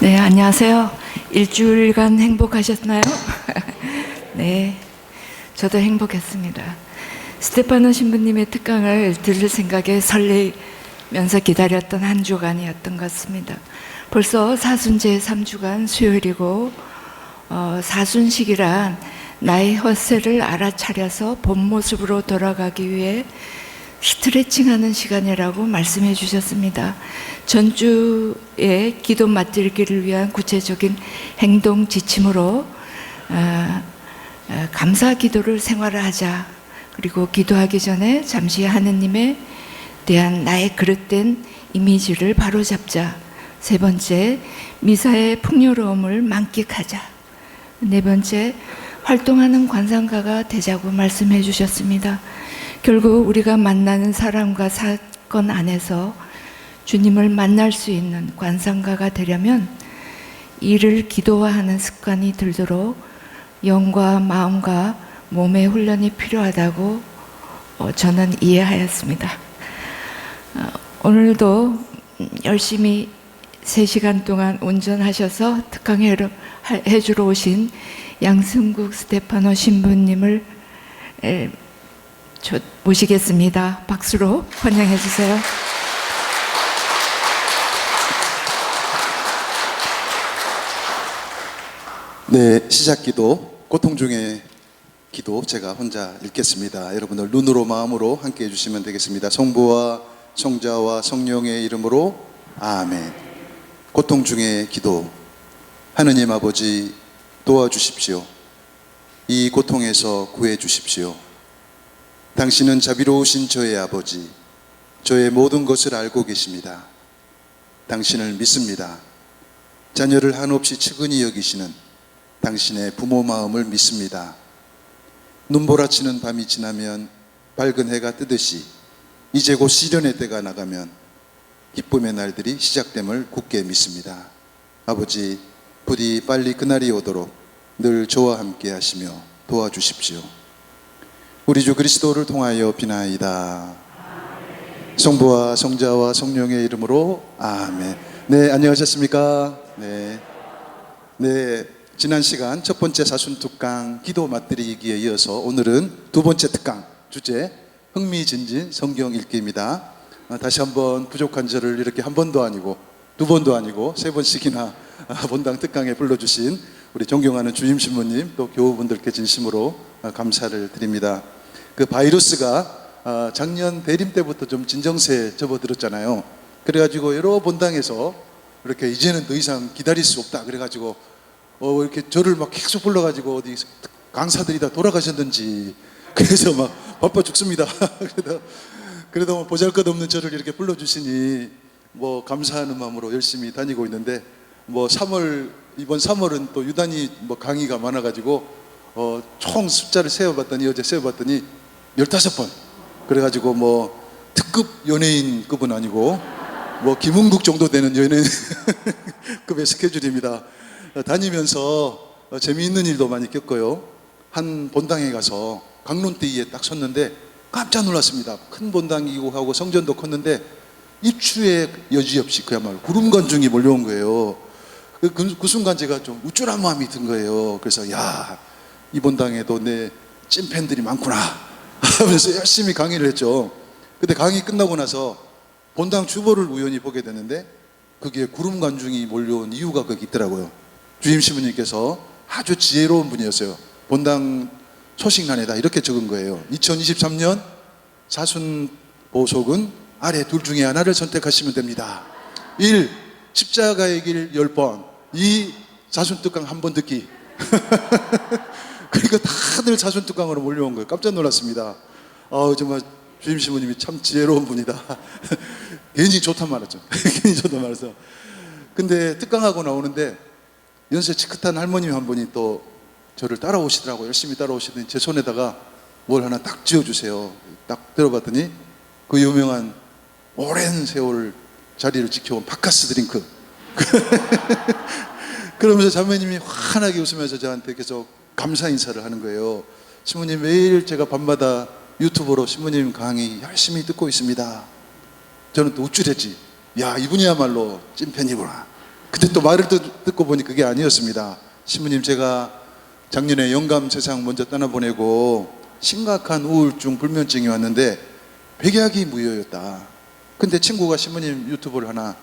네, 안녕하세요. 일주일간 행복하셨나요? 네, 저도 행복했습니다. 스테파노 신부님의 특강을 들을 생각에 설레면서 기다렸던 한 주간이었던 것 같습니다. 벌써 사순제 3주간 수요일이고 사순식이란 나의 헛새를 알아차려서 본 모습으로 돌아가기 위해 스트레칭하는 시간이라고 말씀해 주셨습니다. 전주에 기도 맛들기를 위한 구체적인 행동 지침으로 감사 기도를 생활하자. 그리고 기도하기 전에 잠시 하느님에 대한 나의 그릇된 이미지를 바로잡자. 세 번째, 미사의 풍요로움을 만끽하자. 네 번째, 활동하는 관상가가 되자고 말씀해 주셨습니다. 결국 우리가 만나는 사람과 사건 안에서 주님을 만날 수 있는 관상가가 되려면 이를 기도화하는 습관이 들도록 영과 마음과 몸의 훈련이 필요하다고 저는 이해하였습니다. 오늘도 열심히 3시간 동안 운전하셔서 특강해주러 오신 양승국 스테파노 신부님을 모시겠습니다. 박수로 환영해 주세요. 네, 시작기도 고통 중에 기도 제가 혼자 읽겠습니다. 여러분들 눈으로 마음으로 함께 해주시면 되겠습니다. 성부와 성자와 성령의 이름으로 아멘. 고통 중에 기도. 하느님 아버지 도와주십시오. 이 고통에서 구해 주십시오. 당신은 자비로우신 저의 아버지, 저의 모든 것을 알고 계십니다. 당신을 믿습니다. 자녀를 한없이 측은히 여기시는 당신의 부모 마음을 믿습니다. 눈보라치는 밤이 지나면 밝은 해가 뜨듯이 이제 곧 시련의 때가 나가면 기쁨의 날들이 시작됨을 굳게 믿습니다. 아버지, 부디 빨리 그날이 오도록 늘 저와 함께 하시며 도와주십시오. 우리 주 그리스도를 통하여 비나이다. 성부와 성자와 성령의 이름으로 아멘. 네, 안녕하셨습니까? 네, 지난 시간 첫 번째 사순 특강 기도 맛들이기에 이어서 오늘은 두 번째 특강 주제 흥미진진 성경 읽기입니다. 다시 한번 부족한 저를 이렇게 한 번도 아니고 두 번도 아니고 세 번씩이나 본당 특강에 불러주신 우리 존경하는 주임 신부님 또 교우분들께 진심으로 감사를 드립니다. 그 바이러스가 작년 대림 때부터 좀 진정세에 접어들었잖아요. 그래가지고 여러 본당에서 이렇게 이제는 더 이상 기다릴 수 없다 그래가지고 이렇게 저를 막 계속 불러가지고 어디 강사들이 다 돌아가셨는지 그래서 막 바빠 죽습니다. 그래도 뭐 보잘것없는 저를 이렇게 불러주시니 뭐 감사하는 마음으로 열심히 다니고 있는데 뭐 이번 3월은 또 유단히 뭐 강의가 많아가지고 총 숫자를 어제 세어봤더니 15번. 그래가지고 뭐 특급 연예인급은 아니고 뭐 김은국 정도 되는 연예인 급의 스케줄입니다. 다니면서 재미있는 일도 많이 겪어요. 한 본당에 가서 강론대위에 딱 섰는데 깜짝 놀랐습니다. 큰 본당이고 하고 성전도 컸는데 입추에 여지없이 그야말로 구름관중이 몰려온 거예요. 그 순간 제가 좀 우쭐한 마음이 든 거예요. 그래서 이 본당에도 내 찐팬들이 많구나 하면서 열심히 강의를 했죠. 근데 강의 끝나고 나서 본당 주보를 우연히 보게 되는데 그게 구름관중이 몰려온 이유가 거기 있더라고요. 주임 신부님께서 아주 지혜로운 분이었어요. 본당 소식란에다 이렇게 적은 거예요. 2023년 사순 보석은 아래 둘 중에 하나를 선택하시면 됩니다. 1. 십자가의 길 10번. 2. 사순 특강 한 번 듣기. 그러니까 다들 사순 특강으로 몰려온 거예요. 깜짝 놀랐습니다. 정말 주임 신부님이 참 지혜로운 분이다. 괜히 좋단 말이죠. 괜히 좋단 말이죠. 근데 특강하고 나오는데 연세 치긋한 할머님 한 분이 또 저를 따라오시더라고요. 열심히 따라오시더니 제 손에다가 뭘 하나 딱 쥐어주세요. 딱 들어봤더니 그 유명한 오랜 세월 자리를 지켜온 바카스 드링크. 그러면서 자매님이 환하게 웃으면서 저한테 계속 감사 인사를 하는 거예요. 신부님 매일 제가 밤마다 유튜브로 신부님 강의 열심히 듣고 있습니다. 저는 또 우쭐했지. 이분이야말로 찐팬이구나. 근데 또 말을 듣고 보니 그게 아니었습니다. 신부님, 제가 작년에 영감 세상 먼저 떠나보내고 심각한 우울증, 불면증이 왔는데 백약이 무효였다. 근데 친구가 신부님 유튜브를 하나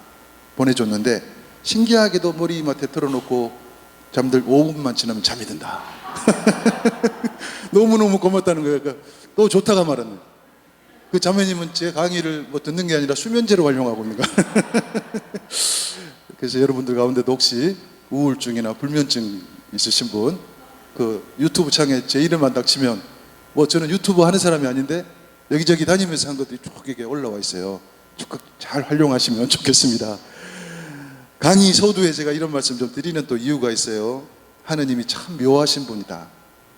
보내줬는데 신기하게도 머리맡에 틀어놓고 잠들 5분만 지나면 잠이 든다. 너무너무 고맙다는 거예요. 그러니까 또 좋다가 말았네. 그 자매님은 제 강의를 뭐 듣는 게 아니라 수면제로 활용하고 있는 거야. 그래서 여러분들 가운데도 혹시 우울증이나 불면증 있으신 분, 그 유튜브 창에 제 이름만 딱 치면, 뭐 저는 유튜브 하는 사람이 아닌데 여기저기 다니면서 한 것들이 쭉 이게 올라와 있어요. 적극 잘 활용하시면 좋겠습니다. 강의 서두에 제가 이런 말씀 좀 드리는 또 이유가 있어요. 하느님이 참 묘하신 분이다.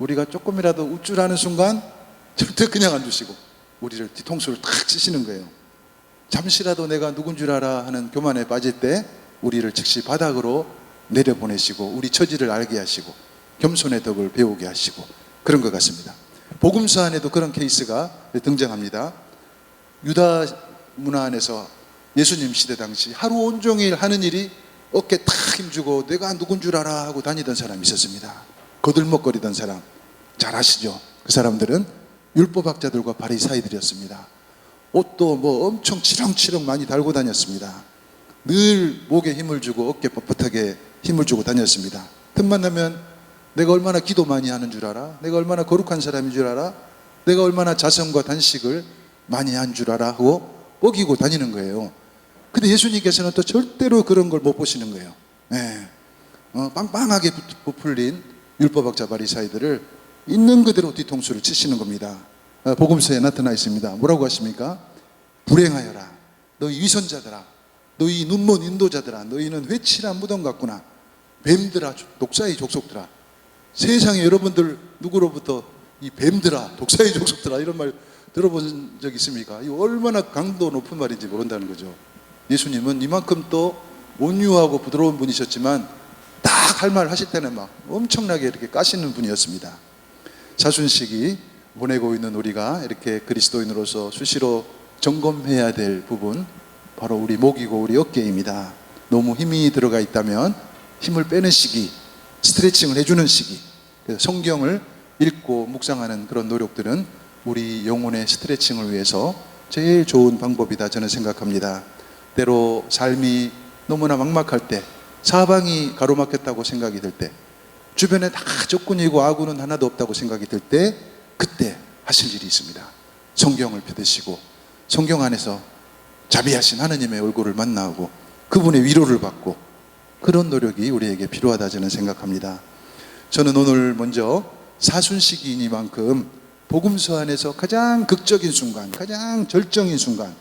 우리가 조금이라도 우쭐하는 순간 절대 그냥 안 두시고 우리를 뒤통수를 탁 치시는 거예요. 잠시라도 내가 누군 줄 알아 하는 교만에 빠질 때 우리를 즉시 바닥으로 내려보내시고 우리 처지를 알게 하시고 겸손의 덕을 배우게 하시고 그런 것 같습니다. 복음서 안에도 그런 케이스가 등장합니다. 유다 문화 안에서 예수님 시대 당시 하루 온종일 하는 일이 어깨 탁 힘주고 내가 누군 줄 알아 하고 다니던 사람이 있었습니다. 거들먹거리던 사람 잘 아시죠? 그 사람들은 율법학자들과 바리사이들이었습니다. 옷도 뭐 엄청 치렁치렁 많이 달고 다녔습니다. 늘 목에 힘을 주고 어깨 뻣뻣하게 힘을 주고 다녔습니다. 틈만 나면 내가 얼마나 기도 많이 하는 줄 알아? 내가 얼마나 거룩한 사람인 줄 알아? 내가 얼마나 자성과 단식을 많이 한 줄 알아? 하고 뻐기고 다니는 거예요. 근데 예수님께서는 또 절대로 그런 걸 못 보시는 거예요. 네. 빵빵하게 부풀린 율법학자 바리사이들을 있는 그대로 뒤통수를 치시는 겁니다. 복음서에 나타나 있습니다. 뭐라고 하십니까? 불행하여라. 너희 위선자들아. 너희 눈먼 인도자들아. 너희는 회칠한 무덤 같구나. 뱀들아. 독사의 족속들아. 세상에 여러분들 누구로부터 이 뱀들아. 독사의 족속들아. 이런 말 들어본 적 있습니까? 이 얼마나 강도 높은 말인지 모른다는 거죠. 예수님은 이만큼 또 온유하고 부드러운 분이셨지만 딱 할 말 하실 때는 막 엄청나게 이렇게 까시는 분이었습니다. 사순시기 보내고 있는 우리가 이렇게 그리스도인으로서 수시로 점검해야 될 부분, 바로 우리 목이고 우리 어깨입니다. 너무 힘이 들어가 있다면 힘을 빼는 시기, 스트레칭을 해주는 시기, 성경을 읽고 묵상하는 그런 노력들은 우리 영혼의 스트레칭을 위해서 제일 좋은 방법이다 저는 생각합니다. 때로 삶이 너무나 막막할 때, 사방이 가로막혔다고 생각이 들 때, 주변에 다 적군이고 아군은 하나도 없다고 생각이 들 때, 그때 하실 일이 있습니다. 성경을 펴드시고 성경 안에서 자비하신 하느님의 얼굴을 만나고 그분의 위로를 받고, 그런 노력이 우리에게 필요하다 저는 생각합니다. 저는 오늘 먼저 사순시기이니만큼 복음서 안에서 가장 극적인 순간, 가장 절정인 순간,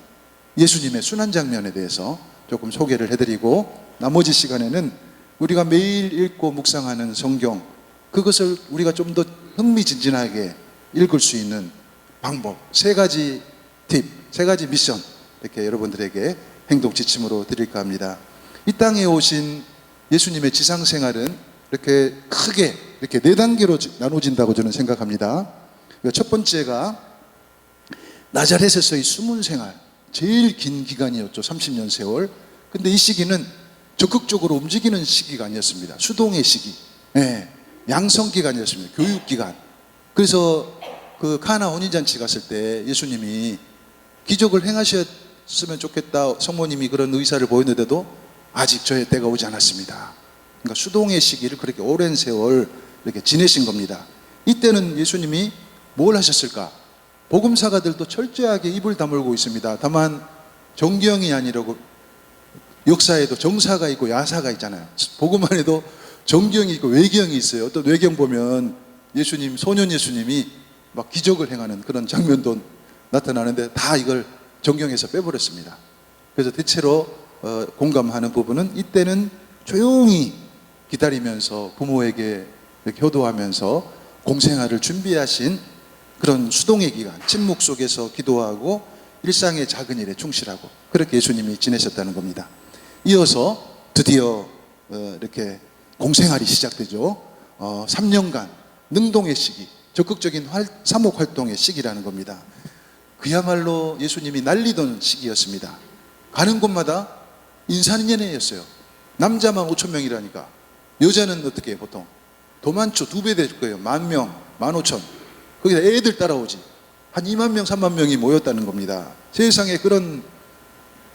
예수님의 순환 장면에 대해서 조금 소개를 해드리고, 나머지 시간에는 우리가 매일 읽고 묵상하는 성경, 그것을 우리가 좀 더 흥미진진하게 읽을 수 있는 방법, 세 가지 팁, 세 가지 미션, 이렇게 여러분들에게 행동 지침으로 드릴까 합니다. 이 땅에 오신 예수님의 지상생활은 이렇게 크게 이렇게 네 단계로 나눠진다고 저는 생각합니다. 첫 번째가 나자렛에서의 숨은 생활, 제일 긴 기간이었죠. 30년 세월. 근데 이 시기는 적극적으로 움직이는 시기가 아니었습니다. 수동의 시기, 양성 기간이었습니다. 교육 기간. 그래서 그 카나 혼인잔치 갔을 때 예수님이 기적을 행하셨으면 좋겠다, 성모님이 그런 의사를 보였는데도 아직 저의 때가 오지 않았습니다. 그러니까 수동의 시기를 그렇게 오랜 세월 이렇게 지내신 겁니다. 이때는 예수님이 뭘 하셨을까? 복음사가들도 철저하게 입을 다물고 있습니다. 다만 정경이 아니라고, 역사에도 정사가 있고 야사가 있잖아요. 복음 안에도 정경이 있고 외경이 있어요. 어떤 외경 보면 예수님, 소년 예수님이 막 기적을 행하는 그런 장면도 나타나는데 다 이걸 정경에서 빼버렸습니다. 그래서 대체로 공감하는 부분은 이때는 조용히 기다리면서 부모에게 이렇게 효도하면서 공생활을 준비하신 그런 수동의 기간, 침묵 속에서 기도하고 일상의 작은 일에 충실하고, 그렇게 예수님이 지내셨다는 겁니다. 이어서 드디어 이렇게 공생활이 시작되죠. 3년간 능동의 시기, 적극적인 사목 활동의 시기라는 겁니다. 그야말로 예수님이 날리던 시기였습니다. 가는 곳마다 인산인연회였어요. 남자만 5천 명이라니까. 여자는 어떻게 해요, 보통? 더 많죠. 2배 될 거예요. 10,000명, 15,000. 거기다 애들 따라오지. 한 2만 명, 3만 명이 모였다는 겁니다. 세상에 그런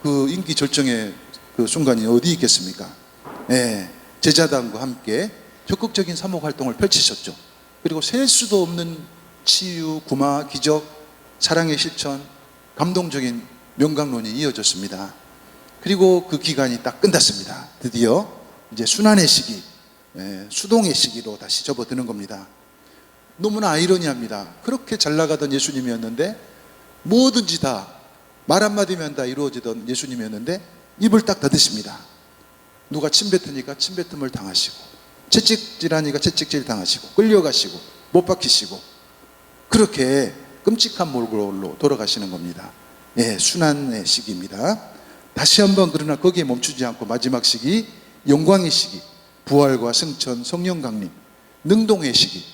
그 인기 절정의 그 순간이 어디 있겠습니까? 예, 제자단과 함께 적극적인 사목 활동을 펼치셨죠. 그리고 셀 수도 없는 치유, 구마, 기적, 사랑의 실천, 감동적인 명강론이 이어졌습니다. 그리고 그 기간이 딱 끝났습니다. 드디어 이제 순환의 시기, 수동의 시기로 다시 접어드는 겁니다. 너무나 아이러니합니다. 그렇게 잘 나가던 예수님이었는데, 뭐든지 다 말 한마디면 다 이루어지던 예수님이었는데 입을 딱 닫으십니다. 누가 침 뱉으니까 침 뱉음을 당하시고, 채찍질하니까 채찍질 당하시고, 끌려가시고, 못 박히시고, 그렇게 끔찍한 몰골로 돌아가시는 겁니다. 예, 순환의 시기입니다. 다시 한번 그러나 거기에 멈추지 않고 마지막 시기, 영광의 시기, 부활과 승천, 성령 강림, 능동의 시기.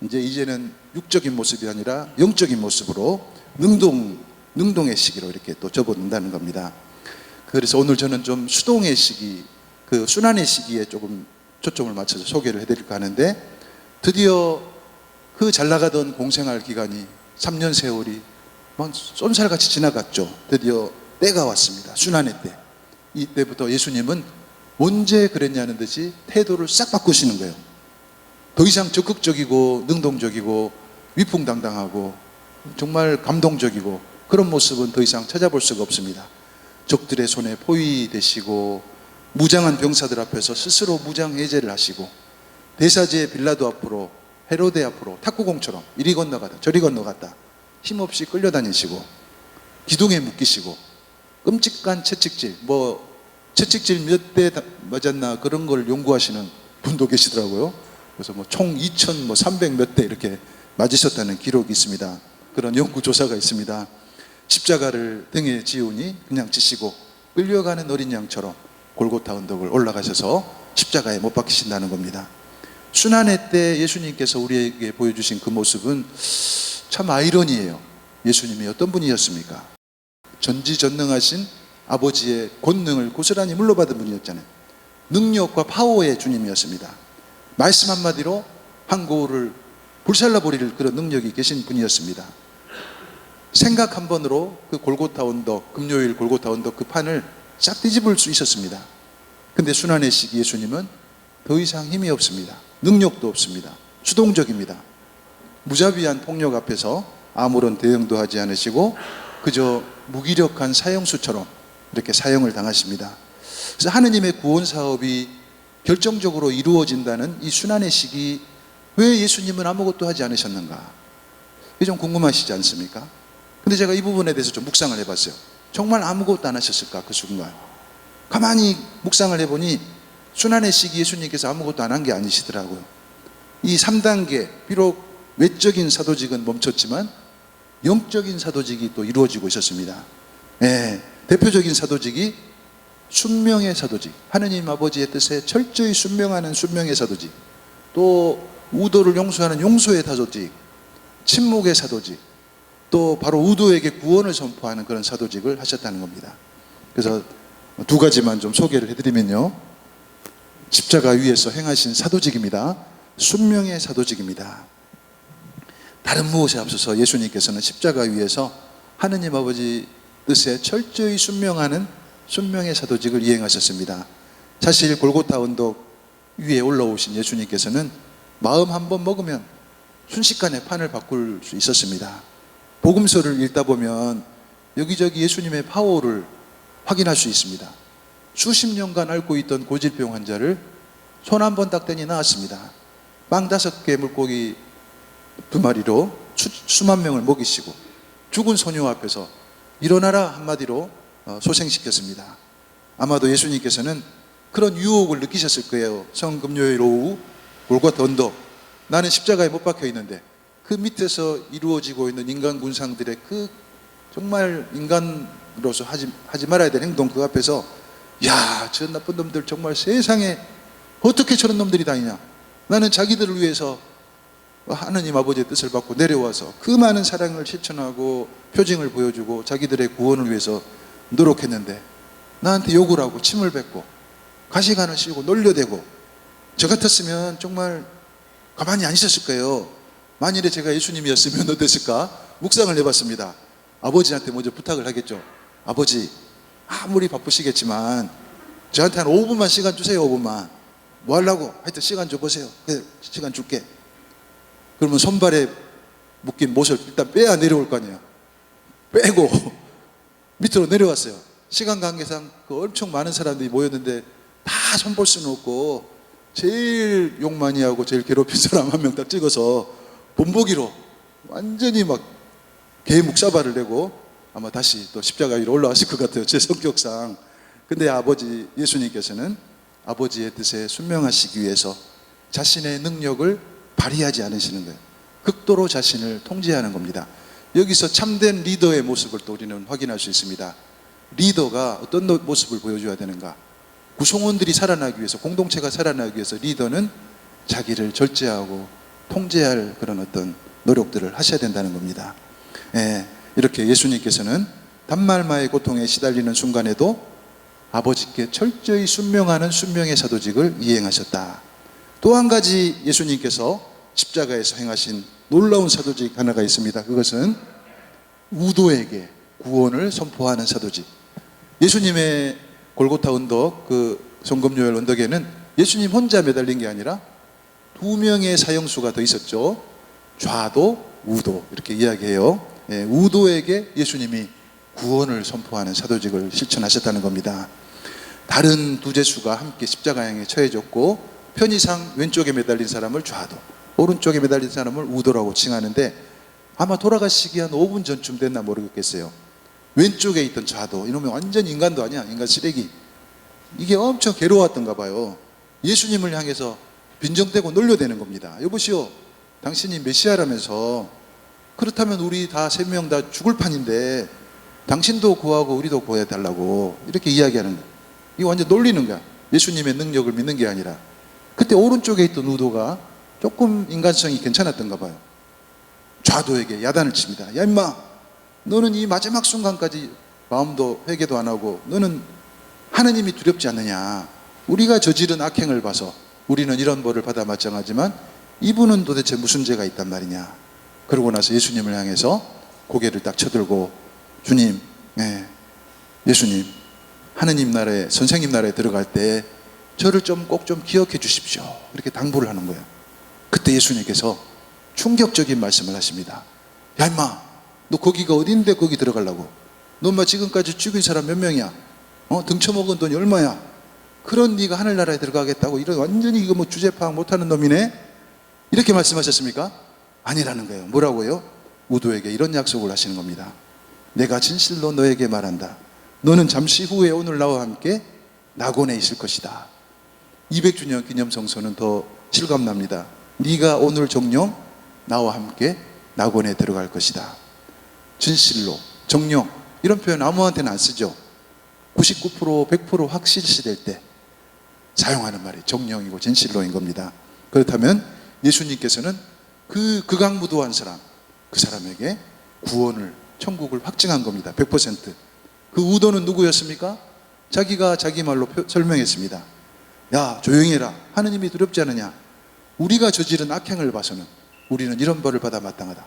이제는 육적인 모습이 아니라 영적인 모습으로 능동의 시기로 이렇게 또 접어든다는 겁니다. 그래서 오늘 저는 좀 수동의 시기, 그 순환의 시기에 조금 초점을 맞춰서 소개를 해드릴까 하는데, 드디어 그 잘 나가던 공생활 기간이 3년 세월이 막 쏜살같이 지나갔죠. 드디어 때가 왔습니다. 순환의 때. 이때부터 예수님은 언제 그랬냐는 듯이 태도를 싹 바꾸시는 거예요. 더 이상 적극적이고 능동적이고 위풍당당하고 정말 감동적이고 그런 모습은 더 이상 찾아볼 수가 없습니다. 적들의 손에 포위되시고, 무장한 병사들 앞에서 스스로 무장 해제를 하시고, 대사제 빌라도 앞으로, 헤로데 앞으로 탁구공처럼 이리 건너가다 저리 건너갔다 힘없이 끌려다니시고, 기둥에 묶이시고, 끔찍한 채찍질, 채찍질 몇 대 맞았나 그런 걸 연구하시는 분도 계시더라고요. 그래서 총 2,300 몇 대 이렇게 맞으셨다는 기록이 있습니다. 그런 연구조사가 있습니다. 십자가를 등에 지우니 그냥 지시고 끌려가는 어린 양처럼 골고타 언덕을 올라가셔서 십자가에 못 박히신다는 겁니다. 순환의 때 예수님께서 우리에게 보여주신 그 모습은 참 아이러니해요. 예수님이 어떤 분이었습니까? 전지전능하신 아버지의 권능을 고스란히 물려받은 분이었잖아요. 능력과 파워의 주님이었습니다. 말씀 한마디로 한 고을을 불살라버릴 그런 능력이 계신 분이었습니다. 생각 한 번으로 그 골고타 언덕, 금요일 골고타 언덕 그 판을 싹 뒤집을 수 있었습니다. 근데 순환의 시기 예수님은 더 이상 힘이 없습니다. 능력도 없습니다. 수동적입니다. 무자비한 폭력 앞에서 아무런 대응도 하지 않으시고 그저 무기력한 사형수처럼 이렇게 사형을 당하십니다. 그래서 하느님의 구원 사업이 결정적으로 이루어진다는 이 순환의 시기, 왜 예수님은 아무것도 하지 않으셨는가? 이게 좀 궁금하시지 않습니까? 근데 제가 이 부분에 대해서 좀 묵상을 해봤어요. 정말 아무것도 안 하셨을까, 그 순간? 가만히 묵상을 해보니 순환의 시기 예수님께서 아무것도 안 한 게 아니시더라고요. 이 3단계, 비록 외적인 사도직은 멈췄지만 영적인 사도직이 또 이루어지고 있었습니다. 대표적인 사도직이 순명의 사도직, 하느님 아버지의 뜻에 철저히 순명하는 순명의 사도직, 또 우도를 용서하는 용서의 사도직, 침묵의 사도직, 또 바로 우도에게 구원을 선포하는 그런 사도직을 하셨다는 겁니다. 그래서 두 가지만 좀 소개를 해드리면요, 십자가 위에서 행하신 사도직입니다. 순명의 사도직입니다. 다른 무엇에 앞서서 예수님께서는 십자가 위에서 하느님 아버지 뜻에 철저히 순명하는 순명의 사도직을 이행하셨습니다. 사실 골고타 언덕 위에 올라오신 예수님께서는 마음 한번 먹으면 순식간에 판을 바꿀 수 있었습니다. 복음서를 읽다 보면 여기저기 예수님의 파워를 확인할 수 있습니다. 수십 년간 앓고 있던 고질병 환자를 손 한 번 딱 대니 나았습니다. 빵 5개 물고기 2마리로 수만 명을 먹이시고, 죽은 소녀 앞에서 일어나라 한마디로 소생시켰습니다. 아마도 예수님께서는 그런 유혹을 느끼셨을 거예요. 성금요일 오후 골고타 언덕, 나는 십자가에 못 박혀 있는데 그 밑에서 이루어지고 있는 인간 군상들의 그 정말 인간으로서 하지 말아야 될 행동, 그 앞에서 야, 저 나쁜 놈들 정말 세상에 어떻게 저런 놈들이 다니냐, 나는 자기들을 위해서 하느님 아버지의 뜻을 받고 내려와서 그 많은 사랑을 실천하고 표징을 보여주고 자기들의 구원을 위해서 노력했는데 나한테 욕을 하고 침을 뱉고 가시관을 씌우고 놀려대고, 저 같았으면 정말 가만히 안 있었을 거예요. 만일에 제가 예수님이었으면 어땠을까? 묵상을 해봤습니다. 아버지한테 먼저 부탁을 하겠죠. 아버지, 아무리 바쁘시겠지만 저한테 한 5분만 시간 주세요. 5분만. 뭐 하려고? 하여튼 시간 줘보세요. 그래, 시간 줄게. 그러면 손발에 묶인 못을 일단 빼야 내려올 거 아니에요. 빼고 밑으로 내려왔어요. 시간 관계상 그 엄청 많은 사람들이 모였는데 다 손볼 수는 없고 제일 욕 많이 하고 제일 괴롭힌 사람 한 명 딱 찍어서 본보기로 완전히 막 개묵사발을 내고 아마 다시 또 십자가 위로 올라왔을 것 같아요. 제 성격상. 근데 아버지 예수님께서는 아버지의 뜻에 순명하시기 위해서 자신의 능력을 발휘하지 않으시는 거예요. 극도로 자신을 통제하는 겁니다. 여기서 참된 리더의 모습을 또 우리는 확인할 수 있습니다. 리더가 어떤 모습을 보여줘야 되는가? 구성원들이 살아나기 위해서, 공동체가 살아나기 위해서 리더는 자기를 절제하고 통제할 그런 어떤 노력들을 하셔야 된다는 겁니다. 이렇게 예수님께서는 단말마의 고통에 시달리는 순간에도 아버지께 철저히 순명하는 순명의 사도직을 이행하셨다. 또 한 가지 예수님께서 십자가에서 행하신 놀라운 사도직 하나가 있습니다. 그것은 우도에게 구원을 선포하는 사도직. 예수님의 골고타 언덕, 그 성금요일 언덕에는 예수님 혼자 매달린 게 아니라 2명의 사형수가 더 있었죠. 좌도, 우도 이렇게 이야기해요. 우도에게 예수님이 구원을 선포하는 사도직을 실천하셨다는 겁니다. 다른 두 제수가 함께 십자가형에 처해졌고 편의상 왼쪽에 매달린 사람을 좌도, 오른쪽에 매달린 사람을 우도라고 칭하는데 아마 돌아가시기 한 5분 전쯤 됐나 모르겠어요. 왼쪽에 있던 좌도, 이놈은 완전 인간도 아니야. 인간 쓰레기. 이게 엄청 괴로웠던가 봐요. 예수님을 향해서 빈정대고 놀려대는 겁니다. 여보시오, 당신이 메시아라면서, 그렇다면 우리 다 3명 다 죽을 판인데 당신도 구하고 우리도 구해달라고 이렇게 이야기하는 거예요. 이거 완전 놀리는 거야. 예수님의 능력을 믿는 게 아니라. 그때 오른쪽에 있던 우도가 조금 인간성이 괜찮았던가 봐요. 좌도에게 야단을 칩니다. 야 임마, 너는 이 마지막 순간까지 마음도 회개도 안 하고 너는 하느님이 두렵지 않느냐. 우리가 저지른 악행을 봐서 우리는 이런 벌을 받아 마땅하지만 이분은 도대체 무슨 죄가 있단 말이냐. 그러고 나서 예수님을 향해서 고개를 딱 쳐들고, 주님, 예수님, 하느님 나라에, 선생님 나라에 들어갈 때 저를 꼭 좀 기억해 주십시오. 이렇게 당부를 하는 거예요. 그때 예수님께서 충격적인 말씀을 하십니다. 야 임마, 너 거기가 어딘데 거기 들어가려고? 너 엄마 지금까지 죽인 사람 몇 명이야? 등쳐먹은 돈이 얼마야? 그런 네가 하늘나라에 들어가겠다고? 이런 완전히 이거 뭐 주제 파악 못하는 놈이네? 이렇게 말씀하셨습니까? 아니라는 거예요. 뭐라고요? 우도에게 이런 약속을 하시는 겁니다. 내가 진실로 너에게 말한다. 너는 잠시 후에 오늘 나와 함께 낙원에 있을 것이다. 200주년 기념성서는 더 실감납니다. 네가 오늘 정령 나와 함께 낙원에 들어갈 것이다. 진실로, 정령, 이런 표현 아무한테는 안 쓰죠. 99%, 100% 확실시될 때 사용하는 말이 정령이고 진실로인 겁니다. 그렇다면 예수님께서는 그 극악무도한 사람, 그 사람에게 구원을, 천국을 확증한 겁니다. 100%. 그 우도는 누구였습니까? 자기가 자기 말로 설명했습니다. 야, 조용히 해라. 하느님이 두렵지 않느냐? 우리가 저지른 악행을 봐서는 우리는 이런 벌을 받아 마땅하다.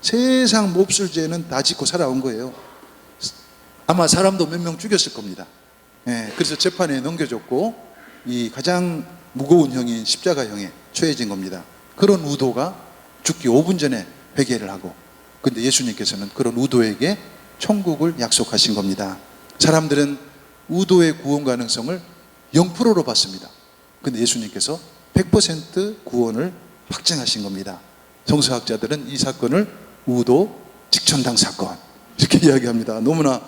세상 몹쓸 죄는 다 짓고 살아온 거예요. 아마 사람도 몇 명 죽였을 겁니다. 그래서 재판에 넘겨줬고 이 가장 무거운 형인 십자가형에 처해진 겁니다. 그런 우도가 죽기 5분 전에 회개를 하고, 근데 예수님께서는 그런 우도에게 천국을 약속하신 겁니다. 사람들은 우도의 구원 가능성을 0%로 봤습니다. 근데 예수님께서 100% 구원을 확증하신 겁니다. 성서학자들은 이 사건을 우도 직천당 사건 이렇게 이야기합니다. 너무나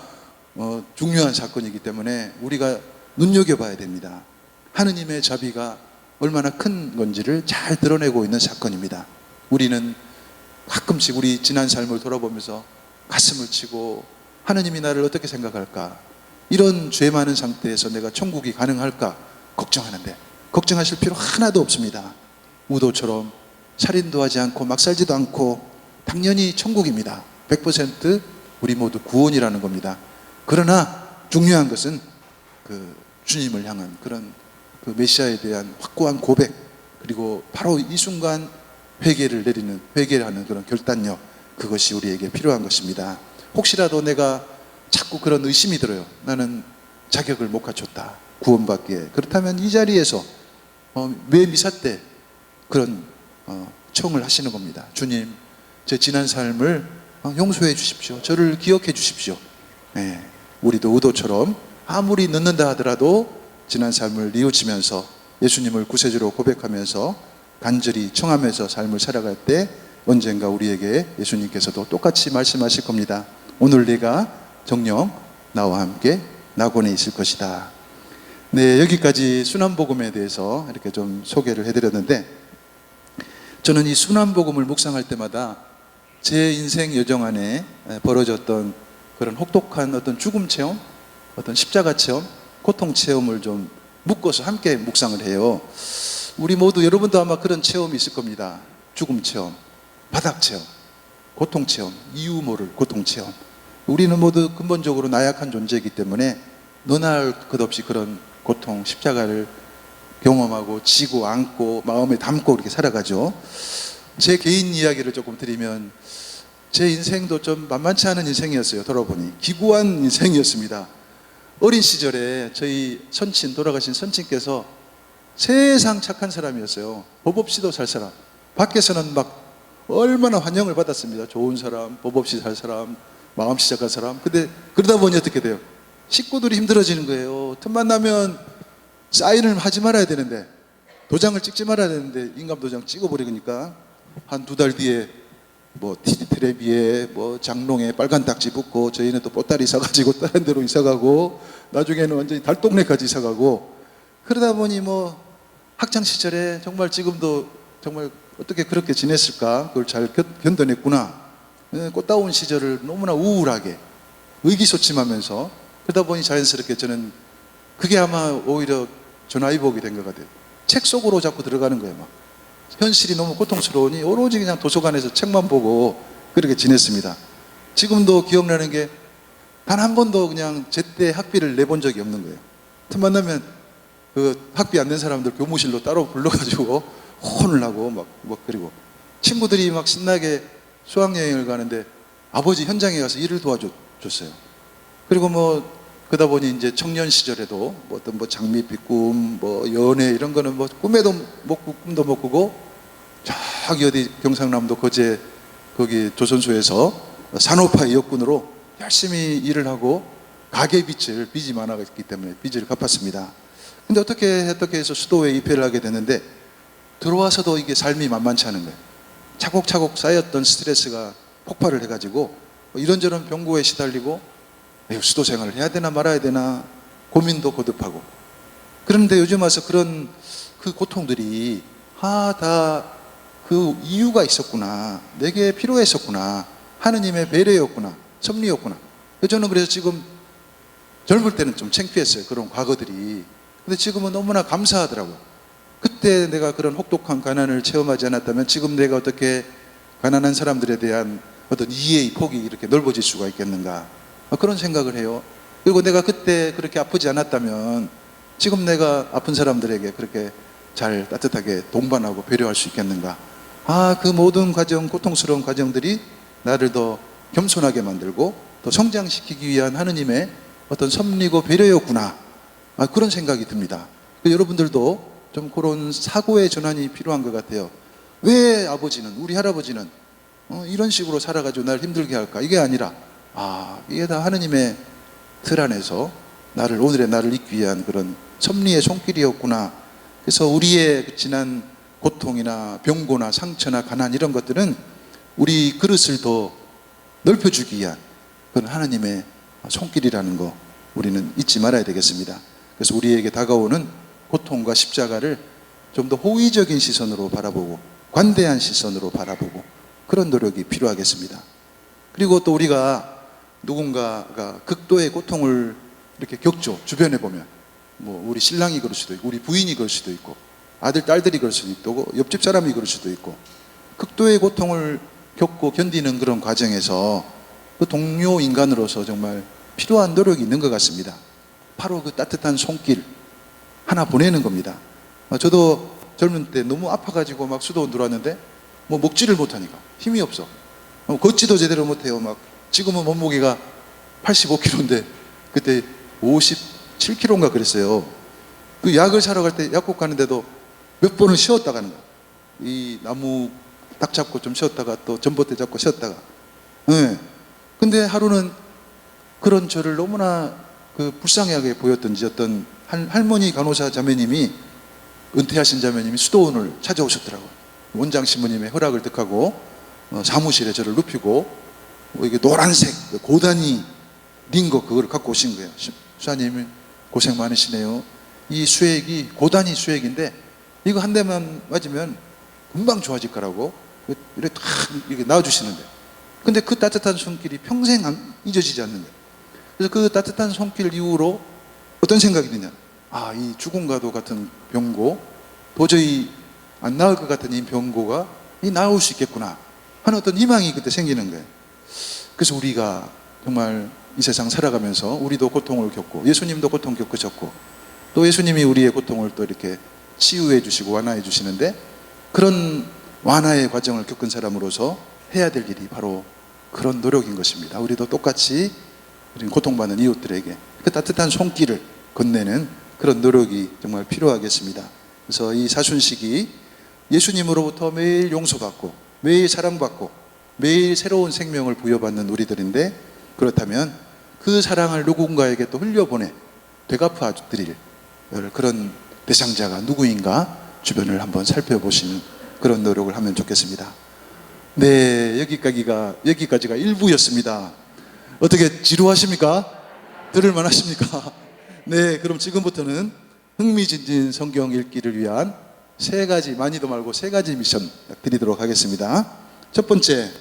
중요한 사건이기 때문에 우리가 눈여겨봐야 됩니다. 하느님의 자비가 얼마나 큰 건지를 잘 드러내고 있는 사건입니다. 우리는 가끔씩 우리 지난 삶을 돌아보면서 가슴을 치고 하느님이 나를 어떻게 생각할까, 이런 죄 많은 상태에서 내가 천국이 가능할까 걱정하는데 걱정하실 필요 하나도 없습니다. 우도처럼 살인도 하지 않고 막 살지도 않고 당연히 천국입니다. 100% 우리 모두 구원이라는 겁니다. 그러나 중요한 것은 그 주님을 향한 그런 그 메시아에 대한 확고한 고백, 그리고 바로 이 순간 회개하는 그런 결단력, 그것이 우리에게 필요한 것입니다. 혹시라도 내가 자꾸 그런 의심이 들어요. 나는 자격을 못 갖췄다, 구원받기에. 그렇다면 이 자리에서 매 미사 때 그런 청을 하시는 겁니다. 주님, 제 지난 삶을 용서해 주십시오. 저를 기억해 주십시오. 네, 우리도 의도처럼 아무리 늦는다 하더라도 지난 삶을 뉘우치면서 예수님을 구세주로 고백하면서 간절히 청하면서 삶을 살아갈 때 언젠가 우리에게 예수님께서도 똑같이 말씀하실 겁니다. 오늘 내가 정녕 나와 함께 낙원에 있을 것이다. 네, 여기까지 순환복음에 대해서 이렇게 좀 소개를 해드렸는데, 저는 이 순환복음을 묵상할 때마다 제 인생 여정 안에 벌어졌던 그런 혹독한 어떤 죽음 체험, 어떤 십자가 체험, 고통 체험을 좀 묶어서 함께 묵상을 해요. 우리 모두, 여러분도 아마 그런 체험이 있을 겁니다. 죽음 체험, 바닥 체험, 고통 체험, 이유 모를 고통 체험. 우리는 모두 근본적으로 나약한 존재이기 때문에 너나 할 것 없이 그런 고통, 십자가를 경험하고 지고 안고 마음에 담고 이렇게 살아가죠. 제 개인 이야기를 조금 드리면, 제 인생도 좀 만만치 않은 인생이었어요. 돌아보니 기구한 인생이었습니다. 어린 시절에 저희 돌아가신 선친께서 세상 착한 사람이었어요. 법 없이도 살 사람. 밖에서는 막 얼마나 환영을 받았습니다. 좋은 사람, 법 없이 살 사람, 마음 시작한 사람. 근데 그러다 보니 어떻게 돼요? 식구들이 힘들어지는 거예요. 틈만 나면 사인을 하지 말아야 되는데, 도장을 찍지 말아야 되는데 인감 도장 찍어버리니까 한 2달 뒤에 뭐 텔레비에 뭐 장롱에 빨간 딱지 붙고, 저희는 또 보따리 사가지고 다른 데로 이사가고, 나중에는 완전히 달동네까지 이사가고, 그러다 보니 뭐 학창 시절에 정말 지금도 정말 어떻게 그렇게 지냈을까, 그걸 잘 견뎌냈구나. 꽃다운 시절을 너무나 우울하게 의기소침하면서, 그러다 보니 자연스럽게 저는 그게 아마 오히려 전화위복이 된 것 같아요. 책 속으로 자꾸 들어가는 거예요. 막 현실이 너무 고통스러우니 오로지 그냥 도서관에서 책만 보고 그렇게 지냈습니다. 지금도 기억나는 게, 단 한 번도 그냥 제때 학비를 내본 적이 없는 거예요. 틈만 나면 그 학비 안 낸 사람들 교무실로 따로 불러가지고 혼을 하고 막 그리고 친구들이 막 신나게 수학여행을 가는데 아버지 현장에 가서 일을 도와줬어요. 그리고 뭐 그러다 보니 이제 청년 시절에도 뭐 어떤 뭐 장밋빛 꿈, 뭐 연애 이런 거는 뭐 꿈도 못 꾸고, 저기 어디 경상남도 거제 거기 조선소에서 산업화 여군으로 열심히 일을 하고 빚이 많았기 때문에 빚을 갚았습니다. 근데 어떻게 해서 수도에 입회를 하게 됐는데, 들어와서도 이게 삶이 만만치 않은 거예요. 차곡차곡 쌓였던 스트레스가 폭발을 해가지고 이런저런 병고에 시달리고, 수도 생활을 해야 되나 말아야 되나 고민도 거듭하고. 그런데 요즘 와서 그런 그 고통들이 다 그 이유가 있었구나, 내게 필요했었구나, 하느님의 배려였구나, 섭리였구나. 저는 그래서 지금 젊을 때는 좀 창피했어요, 그런 과거들이. 근데 지금은 너무나 감사하더라고요. 그때 내가 그런 혹독한 가난을 체험하지 않았다면 지금 내가 어떻게 가난한 사람들에 대한 어떤 이해의 폭이 이렇게 넓어질 수가 있겠는가, 그런 생각을 해요. 그리고 내가 그때 그렇게 아프지 않았다면 지금 내가 아픈 사람들에게 그렇게 잘 따뜻하게 동반하고 배려할 수 있겠는가. 그 모든 고통스러운 과정들이 나를 더 겸손하게 만들고 더 성장시키기 위한 하느님의 어떤 섭리고 배려였구나, 그런 생각이 듭니다. 여러분들도 좀 그런 사고의 전환이 필요한 것 같아요. 왜 아버지는, 우리 할아버지는 이런 식으로 살아가지고 날 힘들게 할까? 이게 아니라, 이게 다 하느님의 틀 안에서 오늘의 나를 잇기 위한 그런 섭리의 손길이었구나. 그래서 우리의 지난 고통이나 병고나 상처나 가난 이런 것들은 우리 그릇을 더 넓혀주기 위한 그런 하나님의 손길이라는 거 우리는 잊지 말아야 되겠습니다. 그래서 우리에게 다가오는 고통과 십자가를 좀 더 호의적인 시선으로 바라보고 관대한 시선으로 바라보고 그런 노력이 필요하겠습니다. 그리고 또 우리가 누군가가 극도의 고통을 이렇게 겪죠. 주변에 보면 뭐 우리 신랑이 그럴 수도 있고, 우리 부인이 그럴 수도 있고, 아들 딸들이 그럴 수도 있고, 옆집 사람이 그럴 수도 있고, 극도의 고통을 겪고 견디는 그런 과정에서 그 동료 인간으로서 정말 필요한 노력이 있는 것 같습니다. 바로 그 따뜻한 손길, 하나 보내는 겁니다. 저도 젊은 때 너무 아파가지고 막 수도원 들어왔는데 뭐 먹지를 못하니까 힘이 없어. 걷지도 제대로 못해요. 막 지금은 몸무게가 85kg인데 그때 57kg인가 그랬어요. 그 약을 사러 갈 때 약국 가는데도 몇 번을 쉬었다 가는 거야. 이 나무 딱 잡고 좀 쉬었다가 또 전봇대 잡고 쉬었다가. 네. 근데 하루는 그런 저를 너무나 그 불쌍하게 보였던지 어떤 할머니 간호사 자매님이, 은퇴하신 자매님이 수도원을 찾아오셨더라고요. 원장 신부님의 허락을 득하고 사무실에 저를 눕히고 이게 노란색 고단이 링거 그걸 갖고 오신 거예요. 수사님 고생 많으시네요. 이 수액이 고단위 수액인데 이거 한 대만 맞으면 금방 좋아질 거라고 이렇게 탁 이렇게 놔주시는데, 근데 그 따뜻한 손길이 평생 잊어지지 않는 거예요. 그래서 그 따뜻한 손길 이후로 어떤 생각이 드냐, 이 죽음과도 같은 병고, 도저히 안 나을 것 같은 이 병고가 나을 수 있겠구나 하는 어떤 희망이 그때 생기는 거예요. 그래서 우리가 정말 이 세상 살아가면서 우리도 고통을 겪고 예수님도 고통 겪으셨고 또 예수님이 우리의 고통을 또 이렇게 치유해 주시고 완화해 주시는데, 그런 완화의 과정을 겪은 사람으로서 해야 될 일이 바로 그런 노력인 것입니다. 우리도 똑같이 고통받는 이웃들에게 그 따뜻한 손길을 건네는 그런 노력이 정말 필요하겠습니다. 그래서 이 사순식이 예수님으로부터 매일 용서받고 매일 사랑받고 매일 새로운 생명을 부여받는 우리들인데, 그렇다면 그 사랑을 누군가에게 또 흘려보내 되갚아 드릴 그런 대상자가 누구인가 주변을 한번 살펴보시는 그런 노력을 하면 좋겠습니다. 네, 여기까지가 1부였습니다. 어떻게 지루하십니까? 들을만 하십니까? 네, 그럼 지금부터는 흥미진진 성경 읽기를 위한 세 가지, 많이도 말고 세 가지 미션 드리도록 하겠습니다. 첫 번째,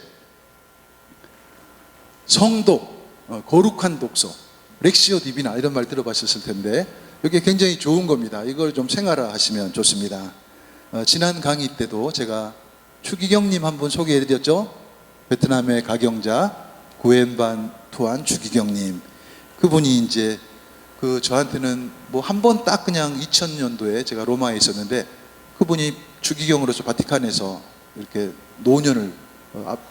성독, 거룩한 독서, 렉시오 디비나 이런 말 들어봤었을 텐데 이게 굉장히 좋은 겁니다. 이걸 좀 생활화하시면 좋습니다. 지난 강의 때도 제가 추기경님 한 분 소개해드렸죠. 베트남의 가경자 구엔반 투안 추기경님. 그분이 이제 저한테는 뭐 한 번 딱 그냥 2000년도에 제가 로마에 있었는데 그분이 추기경으로서 바티칸에서 이렇게 노년을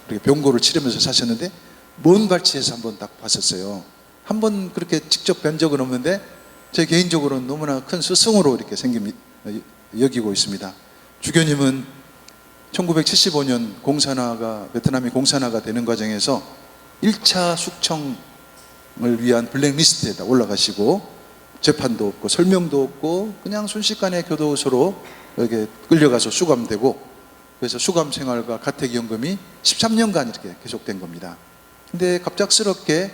이렇게 병고를 치르면서 사셨는데 먼 발치에서 한 번 딱 봤었어요. 한 번 그렇게 직접 뵌 적은 없는데 제 개인적으로는 너무나 큰 스승으로 이렇게 여기고 있습니다. 주교님은 1975년 베트남이 공산화가 되는 과정에서 1차 숙청을 위한 블랙리스트에다 올라가시고 재판도 없고 설명도 없고 그냥 순식간에 교도소로 이렇게 끌려가서 수감되고, 그래서 수감 생활과 가택연금이 13년간 이렇게 계속된 겁니다. 근데 갑작스럽게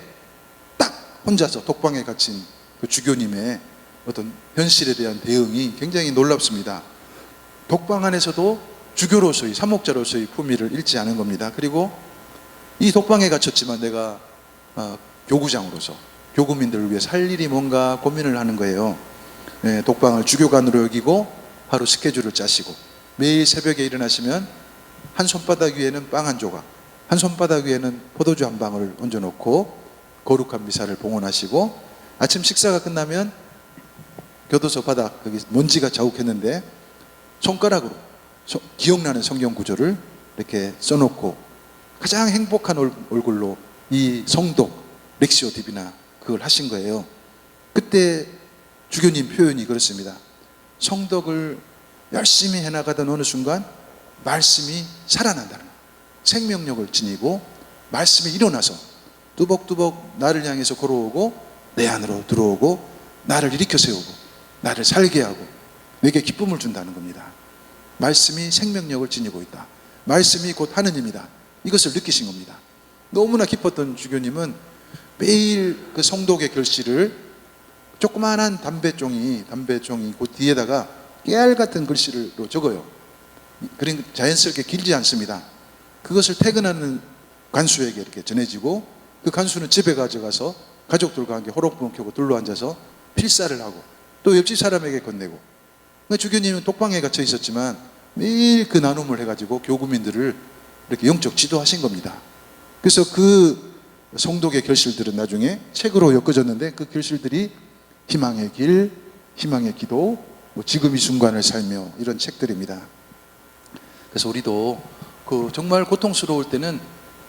딱 혼자서 독방에 갇힌 그 주교님의 어떤 현실에 대한 대응이 굉장히 놀랍습니다. 독방 안에서도 주교로서의, 사목자로서의 품위를 잃지 않은 겁니다. 그리고 이 독방에 갇혔지만 내가 교구장으로서 교구민들을 위해서 할 일이 뭔가 고민을 하는 거예요. 네, 독방을 주교관으로 여기고 하루 스케줄을 짜시고 매일 새벽에 일어나시면 한 손바닥 위에는 빵 한 조각, 한 손바닥 위에는 포도주 한 방울을 얹어놓고 거룩한 미사를 봉헌하시고, 아침 식사가 끝나면 교도소 바닥 거기 먼지가 자욱했는데 손가락으로 기억나는 성경 구절을 이렇게 써놓고 가장 행복한 얼굴로 이 성독 렉시오 디비나 그걸 하신 거예요. 그때 주교님 표현이 그렇습니다. 성덕을 열심히 해나가던 어느 순간 말씀이 살아난다는 거예요. 생명력을 지니고 말씀이 일어나서 뚜벅뚜벅 나를 향해서 걸어오고 내 안으로 들어오고 나를 일으켜 세우고 나를 살게 하고 내게 기쁨을 준다는 겁니다. 말씀이 생명력을 지니고 있다. 말씀이 곧 하느님이다. 이것을 느끼신 겁니다. 너무나 기뻤던 주교님은 매일 그 성독의 결실을 조그마한 담배종이 그 뒤에다가 깨알 같은 글씨로 적어요. 그런 자연스럽게 길지 않습니다. 그것을 퇴근하는 간수에게 이렇게 전해지고 그 간수는 집에 가져가서 가족들과 함께 호롱불 켜고 둘러앉아서 필사를 하고 또 옆집 사람에게 건네고. 주교님은 독방에 갇혀 있었지만 매일 그 나눔을 해가지고 교구민들을 이렇게 영적 지도하신 겁니다. 그래서 그 성독의 결실들은 나중에 책으로 엮어졌는데 그 결실들이 희망의 길, 희망의 기도, 뭐 지금 이 순간을 살며 이런 책들입니다. 그래서 우리도 그 정말 고통스러울 때는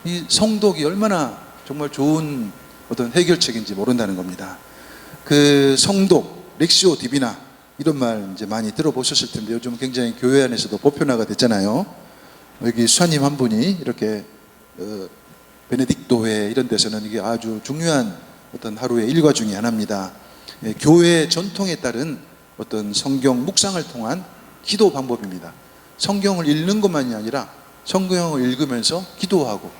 이 성독이 얼마나 정말 좋은 어떤 해결책인지 모른다는 겁니다. 그 성독, 렉시오 디비나 이런 말 이제 많이 들어보셨을 텐데 요즘 굉장히 교회 안에서도 보편화가 됐잖아요. 여기 수사님 한 분이 이렇게 베네딕토회 이런 데서는 이게 아주 중요한 어떤 하루의 일과 중에 하나입니다. 교회 전통에 따른 어떤 성경 묵상을 통한 기도 방법입니다. 성경을 읽는 것만이 아니라 성경을 읽으면서 기도하고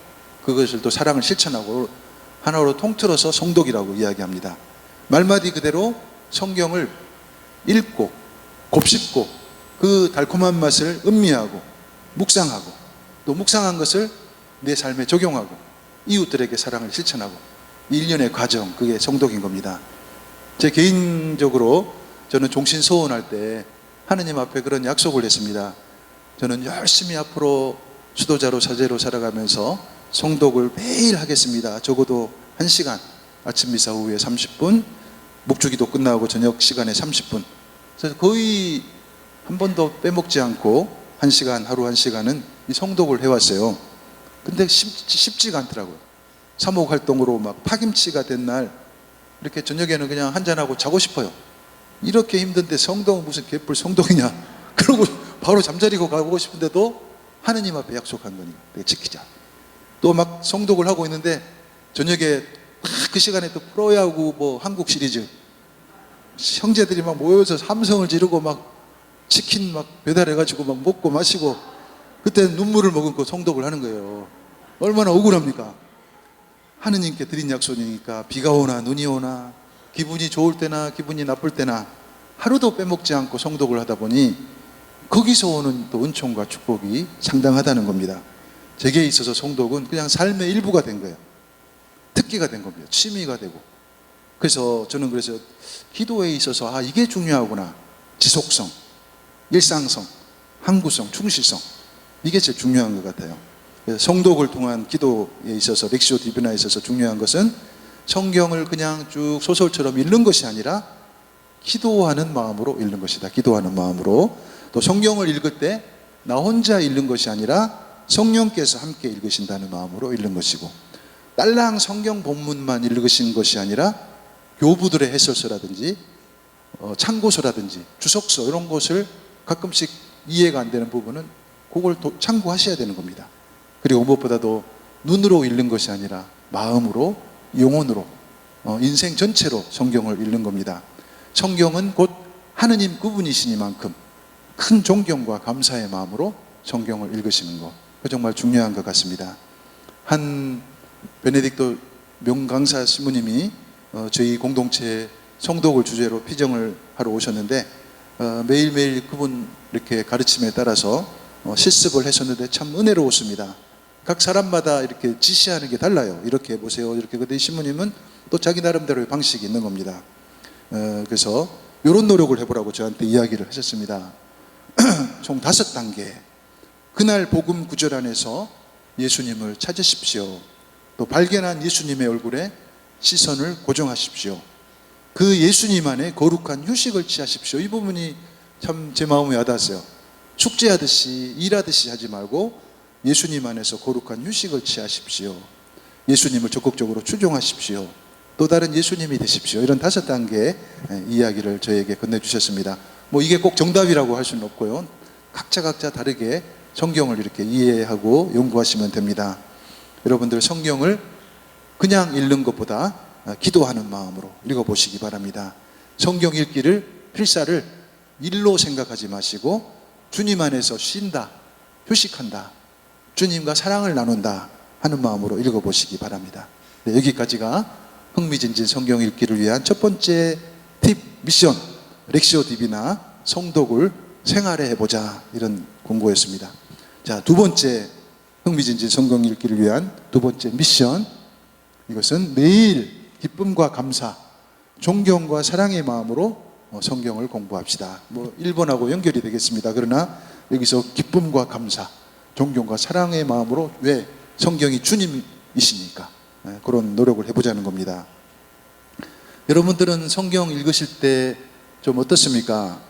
그것을 또 사랑을 실천하고 하나로 통틀어서 성독이라고 이야기합니다. 말마디 그대로 성경을 읽고 곱씹고 그 달콤한 맛을 음미하고 묵상하고 또 묵상한 것을 내 삶에 적용하고 이웃들에게 사랑을 실천하고 이 일련의 과정, 그게 성독인 겁니다. 제 개인적으로 저는 종신 소원할 때 하느님 앞에 그런 약속을 했습니다. 저는 열심히 앞으로 수도자로 사제로 살아가면서 성독을 매일 하겠습니다. 적어도 1시간, 아침 미사 후에 30분, 묵주기도 끝나고 저녁 시간에 30분. 그래서 거의 한 번도 빼먹지 않고 1시간, 하루 1시간은 이 성독을 해왔어요. 근데 쉽지가 않더라고요. 사목 활동으로 막 파김치가 된 날 이렇게 저녁에는 그냥 한잔하고 자고 싶어요. 이렇게 힘든데 성독은 무슨 개뿔 성독이냐. 그러고 바로 잠자리고 가고 싶은데도 하느님 앞에 약속한 거니까 내가 지키자. 또 막 성독을 하고 있는데 저녁에 막 그 시간에 또 프로야구 뭐 한국 시리즈 형제들이 막 모여서 함성을 지르고 막 치킨 막 배달해가지고 막 먹고 마시고 그때 눈물을 머금고 성독을 하는 거예요. 얼마나 억울합니까? 하느님께 드린 약속이니까 비가 오나 눈이 오나 기분이 좋을 때나 기분이 나쁠 때나 하루도 빼먹지 않고 성독을 하다 보니 거기서 오는 또 은총과 축복이 상당하다는 겁니다. 제게 있어서 성독은 그냥 삶의 일부가 된 거예요. 특기가 된 겁니다. 취미가 되고. 그래서 저는 그래서 기도에 있어서 이게 중요하구나. 지속성, 일상성, 항구성, 충실성, 이게 제일 중요한 것 같아요. 그래서 성독을 통한 기도에 있어서 렉시오 디비나에 있어서 중요한 것은 성경을 그냥 쭉 소설처럼 읽는 것이 아니라 기도하는 마음으로 읽는 것이다. 기도하는 마음으로. 또 성경을 읽을 때 나 혼자 읽는 것이 아니라 성령께서 함께 읽으신다는 마음으로 읽는 것이고, 딸랑 성경 본문만 읽으신 것이 아니라 교부들의 해설서라든지 참고서라든지 주석서 이런 것을 가끔씩 이해가 안 되는 부분은 그걸 참고하셔야 되는 겁니다. 그리고 무엇보다도 눈으로 읽는 것이 아니라 마음으로, 영혼으로, 인생 전체로 성경을 읽는 겁니다. 성경은 곧 하느님 그분이시니만큼 큰 존경과 감사의 마음으로 성경을 읽으시는 것, 그 정말 중요한 것 같습니다. 한 베네딕토 명강사 신부님이 저희 공동체 성독을 주제로 피정을 하러 오셨는데 매일매일 그분 이렇게 가르침에 따라서 실습을 했었는데 참 은혜로웠습니다. 각 사람마다 이렇게 지시하는 게 달라요. 이렇게 해보세요. 이렇게. 근데 이 신부님은 또 자기 나름대로의 방식이 있는 겁니다. 그래서 이런 노력을 해보라고 저한테 이야기를 하셨습니다. 총 5단계. 그날 복음 구절 안에서 예수님을 찾으십시오. 또 발견한 예수님의 얼굴에 시선을 고정하십시오. 그 예수님 안에 거룩한 휴식을 취하십시오. 이 부분이 참 제 마음에 와닿았어요. 축제하듯이 일하듯이 하지 말고 예수님 안에서 거룩한 휴식을 취하십시오. 예수님을 적극적으로 추종하십시오. 또 다른 예수님이 되십시오. 이런 5단계의 이야기를 저에게 건네주셨습니다. 뭐 이게 꼭 정답이라고 할 수는 없고요. 각자 다르게 성경을 이렇게 이해하고 연구하시면 됩니다. 여러분들 성경을 그냥 읽는 것보다 기도하는 마음으로 읽어보시기 바랍니다. 성경 읽기를, 필사를 일로 생각하지 마시고 주님 안에서 쉰다, 휴식한다, 주님과 사랑을 나눈다 하는 마음으로 읽어보시기 바랍니다. 네, 여기까지가 흥미진진 성경 읽기를 위한 첫 번째 팁, 미션, 렉시오 디비나 성독을 생활에 해보자, 이런 공고였습니다. 자, 두 번째 흥미진진 성경 읽기를 위한 두 번째 미션, 이것은 매일 기쁨과 감사, 존경과 사랑의 마음으로 성경을 공부합시다. 뭐 1번하고 연결이 되겠습니다. 그러나 여기서 기쁨과 감사, 존경과 사랑의 마음으로, 왜? 성경이 주님이시니까 그런 노력을 해보자는 겁니다. 여러분들은 성경 읽으실 때 좀 어떻습니까?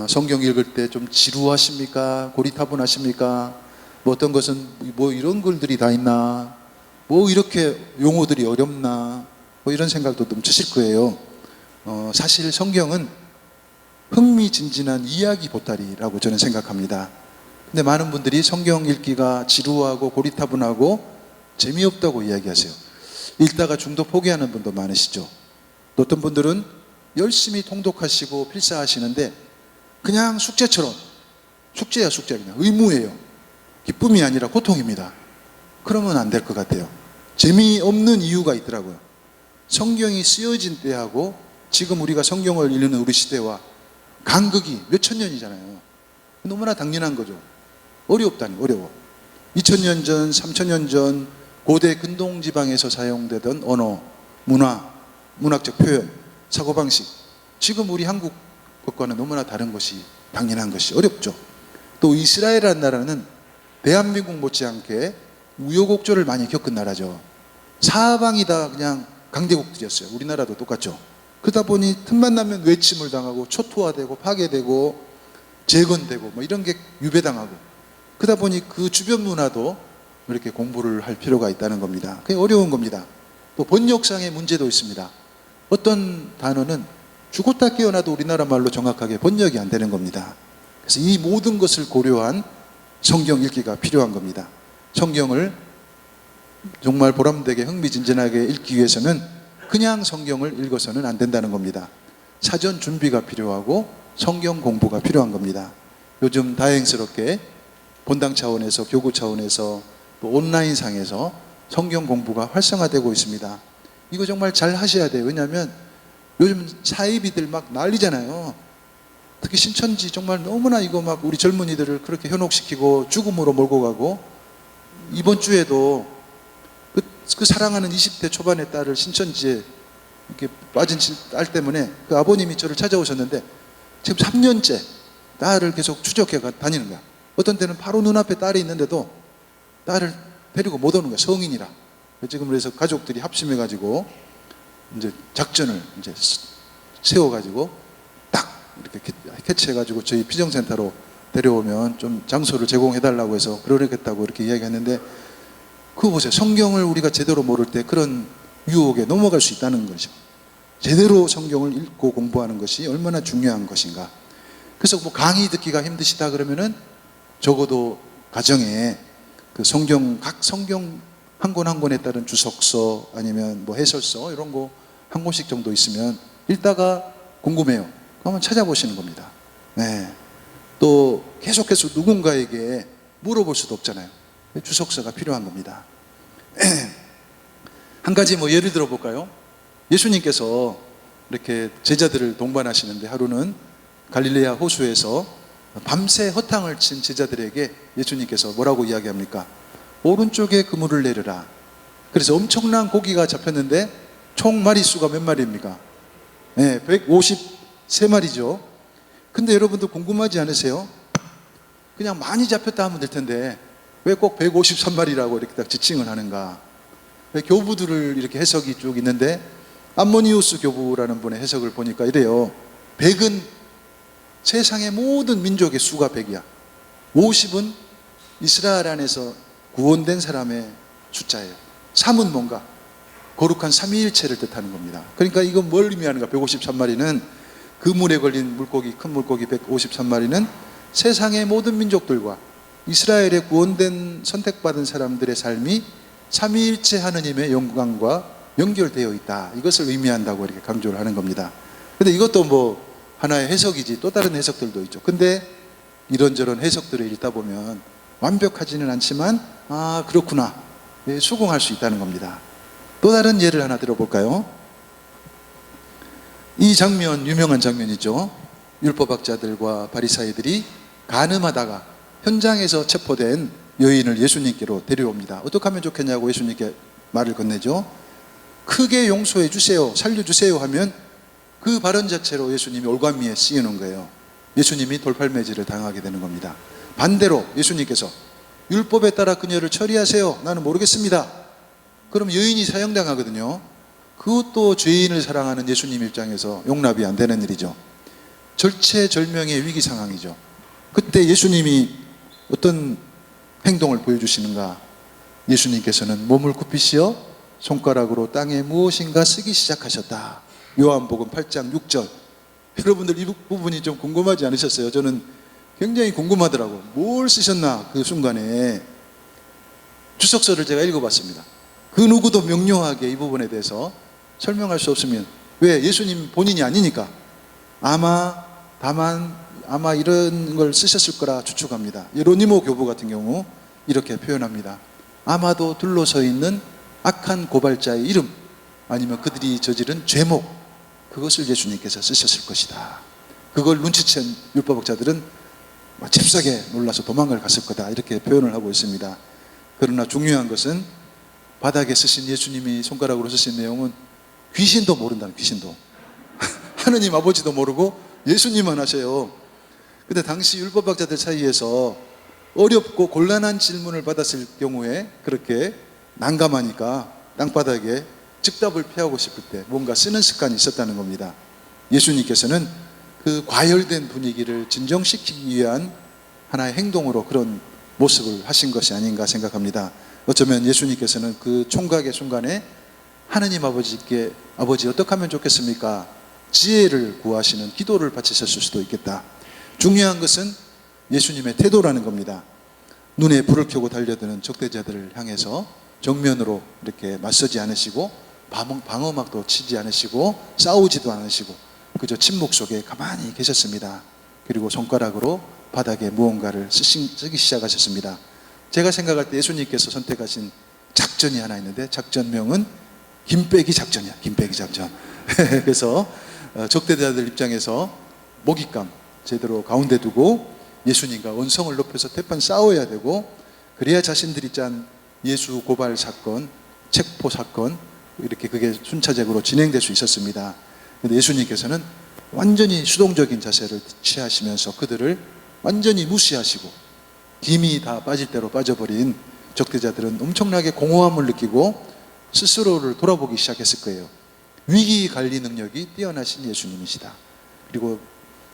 성경 읽을 때 좀 지루하십니까? 고리타분하십니까? 뭐 어떤 것은 뭐 이런 글들이 다 있나? 뭐 이렇게 용어들이 어렵나? 뭐 이런 생각도 넘치실 거예요. 사실 성경은 흥미진진한 이야기 보따리라고 저는 생각합니다. 근데 많은 분들이 성경 읽기가 지루하고 고리타분하고 재미없다고 이야기하세요. 읽다가 중도 포기하는 분도 많으시죠. 또 어떤 분들은 열심히 통독하시고 필사하시는데 그냥 숙제처럼, 숙제야 숙제, 그냥 의무예요. 기쁨이 아니라 고통입니다. 그러면 안 될 것 같아요. 재미없는 이유가 있더라고요. 성경이 쓰여진 때하고 지금 우리가 성경을 읽는 우리 시대와 간극이 몇천 년이잖아요. 너무나 당연한 거죠. 어렵다니, 어려워. 2000년 전, 3000년 전 고대 근동 지방에서 사용되던 언어, 문화, 문학적 표현, 사고방식, 지금 우리 한국 것과는 너무나 다른 것이 당연한 것이 어렵죠. 또 이스라엘이라는 나라는 대한민국 못지않게 우여곡절을 많이 겪은 나라죠. 사방이 다 그냥 강대국들이었어요. 우리나라도 똑같죠. 그러다 보니 틈만 나면 외침을 당하고 초토화되고 파괴되고 재건되고 뭐 이런 게 유배당하고, 그러다 보니 그 주변 문화도 이렇게 공부를 할 필요가 있다는 겁니다. 그게 어려운 겁니다. 또 번역상의 문제도 있습니다. 어떤 단어는 죽었다 깨어나도 우리나라 말로 정확하게 번역이 안 되는 겁니다. 그래서 이 모든 것을 고려한 성경 읽기가 필요한 겁니다. 성경을 정말 보람되게 흥미진진하게 읽기 위해서는 그냥 성경을 읽어서는 안 된다는 겁니다. 사전 준비가 필요하고 성경 공부가 필요한 겁니다. 요즘 다행스럽게 본당 차원에서, 교구 차원에서, 또 온라인상에서 성경 공부가 활성화되고 있습니다. 이거 정말 잘 하셔야 돼요. 왜냐하면 요즘 사이비들 막 난리잖아요. 특히 신천지 정말 너무나 이거 막 우리 젊은이들을 그렇게 현혹시키고 죽음으로 몰고 가고, 이번 주에도 그 사랑하는 20대 초반의 딸을 신천지에 이렇게 빠진 딸 때문에 그 아버님이 저를 찾아오셨는데 지금 3년째 딸을 계속 추적해 다니는 거야. 어떤 때는 바로 눈앞에 딸이 있는데도 딸을 데리고 못 오는 거야. 성인이라. 지금 그래서 가족들이 합심해가지고 이제 작전을 이제 세워가지고 딱 이렇게 캐치해가지고 저희 피정센터로 데려오면 좀 장소를 제공해달라고 해서 그러겠다고 이렇게 이야기했는데, 그거 보세요. 성경을 우리가 제대로 모를 때 그런 유혹에 넘어갈 수 있다는 거죠. 제대로 성경을 읽고 공부하는 것이 얼마나 중요한 것인가. 그래서 뭐 강의 듣기가 힘드시다 그러면은 적어도 가정에 그 각 성경 한 권 한 권에 따른 주석서 아니면 뭐 해설서 이런 거 한 권씩 정도 있으면 읽다가 궁금해요. 그러면 찾아보시는 겁니다. 네. 또 계속해서 누군가에게 물어볼 수도 없잖아요. 주석서가 필요한 겁니다. 한 가지 뭐 예를 들어 볼까요? 예수님께서 이렇게 제자들을 동반하시는데 하루는 갈릴레아 호수에서 밤새 허탕을 친 제자들에게 예수님께서 뭐라고 이야기합니까? 오른쪽에 그물을 내려라. 그래서 엄청난 고기가 잡혔는데 총 마리수가 몇 마리입니까? 네, 153마리죠. 근데 여러분들 궁금하지 않으세요? 그냥 많이 잡혔다 하면 될 텐데 왜 꼭 153마리라고 이렇게 딱 지칭을 하는가? 교부들을 이렇게 해석이 쭉 있는데 암모니우스 교부라는 분의 해석을 보니까 이래요. 100은 세상의 모든 민족의 수가 100이야. 50은 이스라엘 안에서 구원된 사람의 숫자예요. 3은 뭔가? 거룩한 삼위일체를 뜻하는 겁니다. 그러니까 이건 뭘 의미하는가? 153마리는 그물에 걸린 물고기, 큰 물고기 153마리는 세상의 모든 민족들과 이스라엘의 구원된 선택받은 사람들의 삶이 삼위일체 하느님의 영광과 연결되어 있다. 이것을 의미한다고 이렇게 강조를 하는 겁니다. 근데 이것도 뭐 하나의 해석이지 또 다른 해석들도 있죠. 근데 이런저런 해석들을 읽다 보면 완벽하지는 않지만 아 그렇구나 수긍할 수 있다는 겁니다. 또 다른 예를 하나 들어볼까요? 이 장면 유명한 장면이죠. 율법학자들과 바리사이들이 간음하다가 현장에서 체포된 여인을 예수님께로 데려옵니다. 어떻게 하면 좋겠냐고 예수님께 말을 건네죠. 크게 용서해 주세요, 살려주세요 하면 그 발언 자체로 예수님이 올가미에 씌우는 거예요. 예수님이 돌팔매질을 당하게 되는 겁니다. 반대로 예수님께서 율법에 따라 그녀를 처리하세요. 나는 모르겠습니다. 그럼 여인이 사형당하거든요. 그것도 죄인을 사랑하는 예수님 입장에서 용납이 안 되는 일이죠. 절체절명의 위기 상황이죠. 그때 예수님이 어떤 행동을 보여주시는가? 예수님께서는 몸을 굽히시어 손가락으로 땅에 무엇인가 쓰기 시작하셨다. 요한복음 8장 6절. 여러분들 이 부분이 좀 궁금하지 않으셨어요? 저는 굉장히 궁금하더라고. 뭘 쓰셨나 그 순간에. 주석서를 제가 읽어봤습니다. 그 누구도 명료하게 이 부분에 대해서 설명할 수 없으면, 왜? 예수님 본인이 아니니까. 다만 이런 걸 쓰셨을 거라 추측합니다. 예로니모 교부 같은 경우 이렇게 표현합니다. 아마도 둘러서 있는 악한 고발자의 이름, 아니면 그들이 저지른 죄목, 그것을 예수님께서 쓰셨을 것이다. 그걸 눈치챈 율법학자들은 잽싸게 놀라서 도망을 갔을 거다, 이렇게 표현을 하고 있습니다. 그러나 중요한 것은 바닥에 쓰신, 예수님이 손가락으로 쓰신 내용은 귀신도 모른다는, 귀신도. 하느님 아버지도 모르고 예수님만 하세요. 근데 당시 율법학자들 사이에서 어렵고 곤란한 질문을 받았을 경우에 그렇게 난감하니까 땅바닥에 즉답을 피하고 싶을 때 뭔가 쓰는 습관이 있었다는 겁니다. 예수님께서는 그 과열된 분위기를 진정시키기 위한 하나의 행동으로 그런 모습을 하신 것이 아닌가 생각합니다. 어쩌면 예수님께서는 그 총각의 순간에 하느님 아버지께, 아버지 어떻게 하면 좋겠습니까? 지혜를 구하시는 기도를 바치셨을 수도 있겠다. 중요한 것은 예수님의 태도라는 겁니다. 눈에 불을 켜고 달려드는 적대자들을 향해서 정면으로 이렇게 맞서지 않으시고, 방어막도 치지 않으시고, 싸우지도 않으시고, 그저 침묵 속에 가만히 계셨습니다. 그리고 손가락으로 바닥에 무언가를 쓰기 시작하셨습니다. 제가 생각할 때 예수님께서 선택하신 작전이 하나 있는데, 작전명은 김빼기 작전이야. 김빼기 작전. 그래서 적대자들 입장에서 먹잇감 제대로 가운데 두고 예수님과 언성을 높여서 대판 싸워야 되고, 그래야 자신들이 짠 예수 고발 사건, 책포 사건, 이렇게 그게 순차적으로 진행될 수 있었습니다. 그런데 예수님께서는 완전히 수동적인 자세를 취하시면서 그들을 완전히 무시하시고, 김이 다 빠질 대로 빠져버린 적대자들은 엄청나게 공허함을 느끼고 스스로를 돌아보기 시작했을 거예요. 위기 관리 능력이 뛰어나신 예수님이시다. 그리고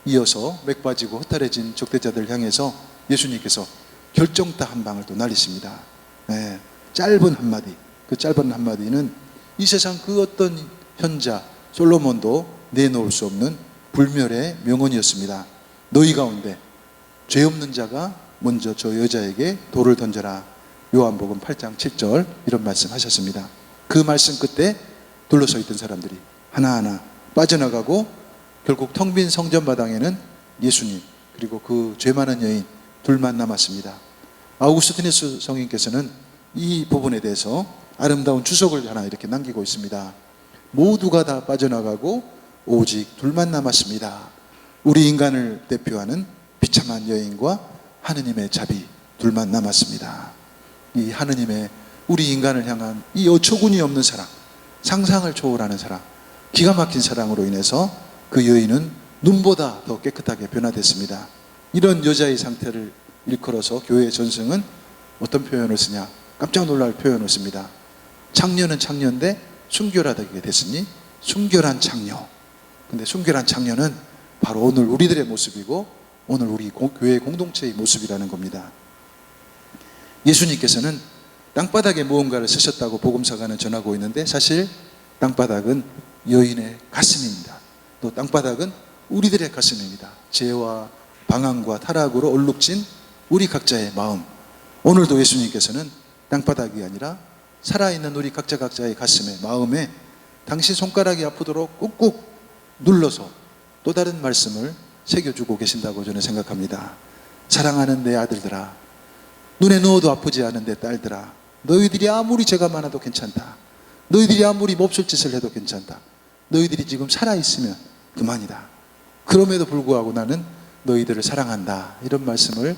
이어서 맥 빠지고 허탈해진 적대자들을 향해서 예수님께서 결정타 한 방을 또 날리십니다. 네, 짧은 한마디. 그 짧은 한마디는 이 세상 그 어떤 현자 솔로몬도 내놓을 수 없는 불멸의 명언이었습니다. 너희 가운데 죄 없는 자가 먼저 저 여자에게 돌을 던져라. 요한복음 8장 7절 이런 말씀 하셨습니다. 그 말씀 끝에 둘러서 있던 사람들이 하나하나 빠져나가고, 결국 텅 빈 성전 마당에는 예수님 그리고 그 죄 많은 여인 둘만 남았습니다. 아우구스티누스 성인께서는 이 부분에 대해서 아름다운 주석을 하나 이렇게 남기고 있습니다. 모두가 다 빠져나가고 오직 둘만 남았습니다. 우리 인간을 대표하는 비참한 여인과 하느님의 자비 둘만 남았습니다. 이 하느님의 우리 인간을 향한 이 어처구니 없는 사랑, 상상을 초월하는 사랑, 기가 막힌 사랑으로 인해서 그 여인은 눈보다 더 깨끗하게 변화됐습니다. 이런 여자의 상태를 일컬어서 교회의 전승은 어떤 표현을 쓰냐? 깜짝 놀랄 표현을 씁니다. 창녀는 창녀인데 순결하게 됐으니 순결한 창녀. 근데 순결한 창녀는 바로 오늘 우리들의 모습이고, 오늘 우리 교회 공동체의 모습이라는 겁니다. 예수님께서는 땅바닥에 무언가를 쓰셨다고 복음서가는 전하고 있는데, 사실 땅바닥은 여인의 가슴입니다. 또 땅바닥은 우리들의 가슴입니다. 죄와 방황과 타락으로 얼룩진 우리 각자의 마음. 오늘도 예수님께서는 땅바닥이 아니라 살아있는 우리 각자의 가슴에, 마음에 당신 손가락이 아프도록 꾹꾹 눌러서 또 다른 말씀을 새겨주고 계신다고 저는 생각합니다. 사랑하는 내 아들들아, 눈에 넣어도 아프지 않은 내 딸들아, 너희들이 아무리 죄가 많아도 괜찮다. 너희들이 아무리 몹쓸 짓을 해도 괜찮다. 너희들이 지금 살아있으면 그만이다. 그럼에도 불구하고 나는 너희들을 사랑한다. 이런 말씀을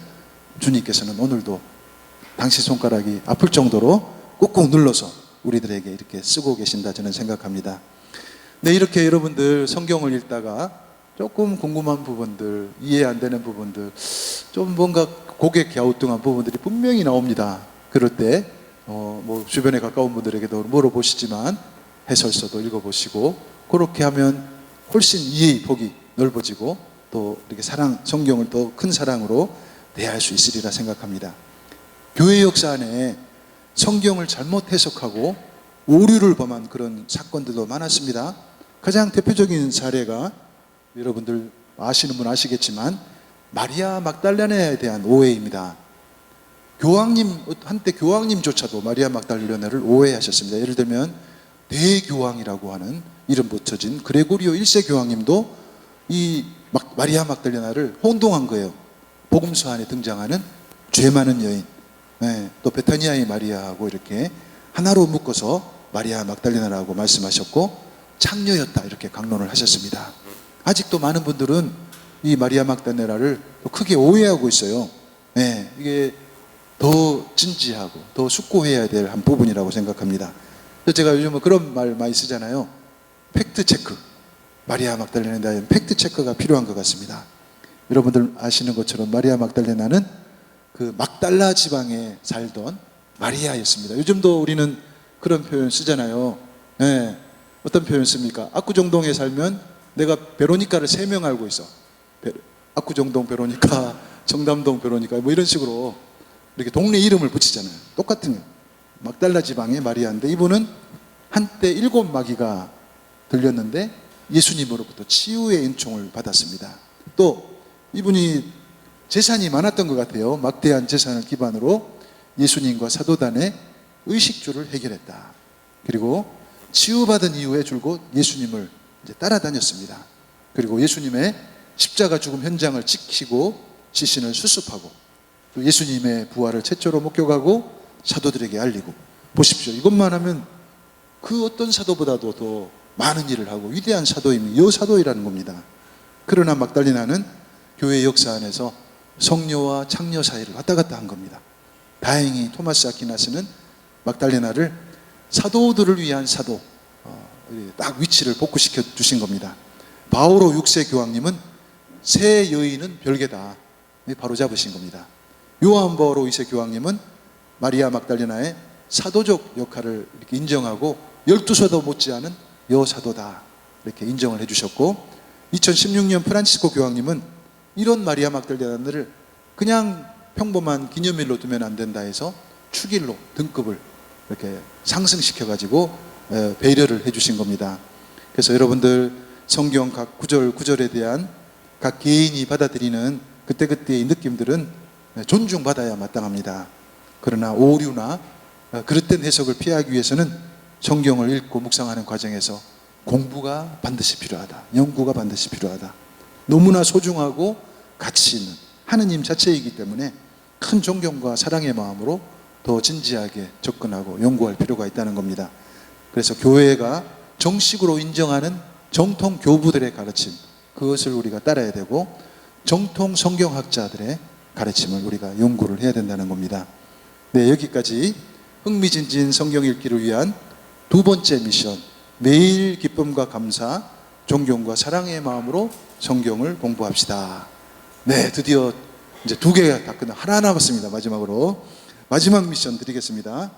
주님께서는 오늘도 당신 손가락이 아플 정도로 꾹꾹 눌러서 우리들에게 이렇게 쓰고 계신다 저는 생각합니다. 네, 이렇게 여러분들 성경을 읽다가 조금 궁금한 부분들, 이해 안 되는 부분들, 좀 뭔가 고개 갸우뚱한 부분들이 분명히 나옵니다. 그럴 때 뭐 주변에 가까운 분들에게도 물어보시지만 해설서도 읽어보시고, 그렇게 하면 훨씬 이해의 폭이 넓어지고 또 이렇게 성경을 더 큰 사랑으로 대할 수 있으리라 생각합니다. 교회 역사 안에 성경을 잘못 해석하고 오류를 범한 그런 사건들도 많았습니다. 가장 대표적인 사례가 여러분들 아시는 분 아시겠지만 마리아 막달레나에 대한 오해입니다. 한때 교황님조차도 마리아 막달레나를 오해하셨습니다. 예를 들면 대교황이라고 하는 이름 붙여진 그레고리오 1세 교황님도 이 마리아 막달레나를 혼동한 거예요. 복음서 안에 등장하는 죄 많은 여인, 또 베타니아의 마리아하고 이렇게 하나로 묶어서 마리아 막달레나라고 말씀하셨고 창녀였다 이렇게 강론을 하셨습니다. 아직도 많은 분들은 이 마리아 막달레나를 크게 오해하고 있어요. 이게 더 진지하고 더 숙고해야 될 한 부분이라고 생각합니다. 그래서 제가 요즘은 그런 말 많이 쓰잖아요. 팩트 체크. 마리아 막달레나에 대한 팩트 체크가 필요한 것 같습니다. 여러분들 아시는 것처럼 마리아 막달레나는 그 막달라 지방에 살던 마리아였습니다. 요즘도 우리는 그런 표현 쓰잖아요. 어떤 표현 씁니까? 압구정동에 살면 내가 베로니카를 3명 알고 있어. 압구정동 베로니카, 청담동 베로니카 뭐 이런 식으로 이렇게 동네 이름을 붙이잖아요. 똑같은 거예요. 막달라 지방의 마리아인데 이분은 한때 7마귀가 들렸는데 예수님으로부터 치유의 은총을 받았습니다. 또 이분이 재산이 많았던 것 같아요. 막대한 재산을 기반으로 예수님과 사도단의 의식주를 해결했다. 그리고 치유받은 이후에 줄곧 예수님을 이제 따라다녔습니다. 그리고 예수님의 십자가 죽음 현장을 지키고 시신을 수습하고 또 예수님의 부활을 최초로 목격하고 사도들에게 알리고, 보십시오. 이것만 하면 그 어떤 사도보다도 더 많은 일을 하고 위대한 사도임이 여사도이라는 겁니다. 그러나 막달레나는 교회 역사 안에서 성녀와 창녀 사이를 왔다 갔다 한 겁니다. 다행히 토마스 아퀴나스는 막달레나를 사도들을 위한 사도, 딱 위치를 복구시켜 주신 겁니다. 바오로 6세 교황님은 새 여인은 별개다, 바로 잡으신 겁니다. 요한 바오로 2세 교황님은 마리아 막달레나의 사도적 역할을 이렇게 인정하고 12사도 못지않은 여사도다 이렇게 인정을 해주셨고, 2016년 프란치스코 교황님은 이런 마리아 막달레나를 그냥 평범한 기념일로 두면 안 된다 해서 축일로 등급을 이렇게 상승시켜가지고 배려를 해주신 겁니다. 그래서 여러분들 성경 각 구절 구절에 대한 각 개인이 받아들이는 그때그때의 느낌들은 존중받아야 마땅합니다. 그러나 오류나 그릇된 해석을 피하기 위해서는 성경을 읽고 묵상하는 과정에서 공부가 반드시 필요하다. 연구가 반드시 필요하다. 너무나 소중하고 가치 있는 하느님 자체이기 때문에 큰 존경과 사랑의 마음으로 더 진지하게 접근하고 연구할 필요가 있다는 겁니다. 그래서 교회가 정식으로 인정하는 정통 교부들의 가르침, 그것을 우리가 따라야 되고 정통 성경학자들의 가르침을 우리가 연구를 해야 된다는 겁니다. 네, 여기까지 흥미진진 성경 읽기를 위한 두 번째 미션, 매일 기쁨과 감사, 존경과 사랑의 마음으로 성경을 공부합시다. 네, 드디어 이제 2개가 다 끝나 하나 남았습니다. 마지막으로 마지막 미션 드리겠습니다.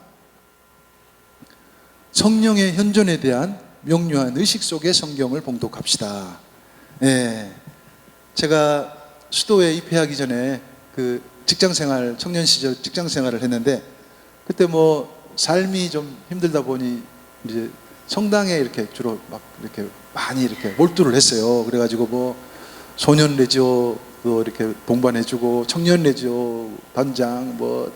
성령의 현존에 대한 명료한 의식 속의 성경을 봉독합시다. 네, 제가 수도에 입회하기 전에 그 직장생활, 청년 시절 직장생활을 했는데 그때 뭐 삶이 좀 힘들다 보니 이제 성당에 이렇게 주로 막 이렇게 많이 이렇게 몰두를 했어요. 그래가지고 뭐 소년 레지오도 이렇게 동반해주고 청년 레지오 단장 뭐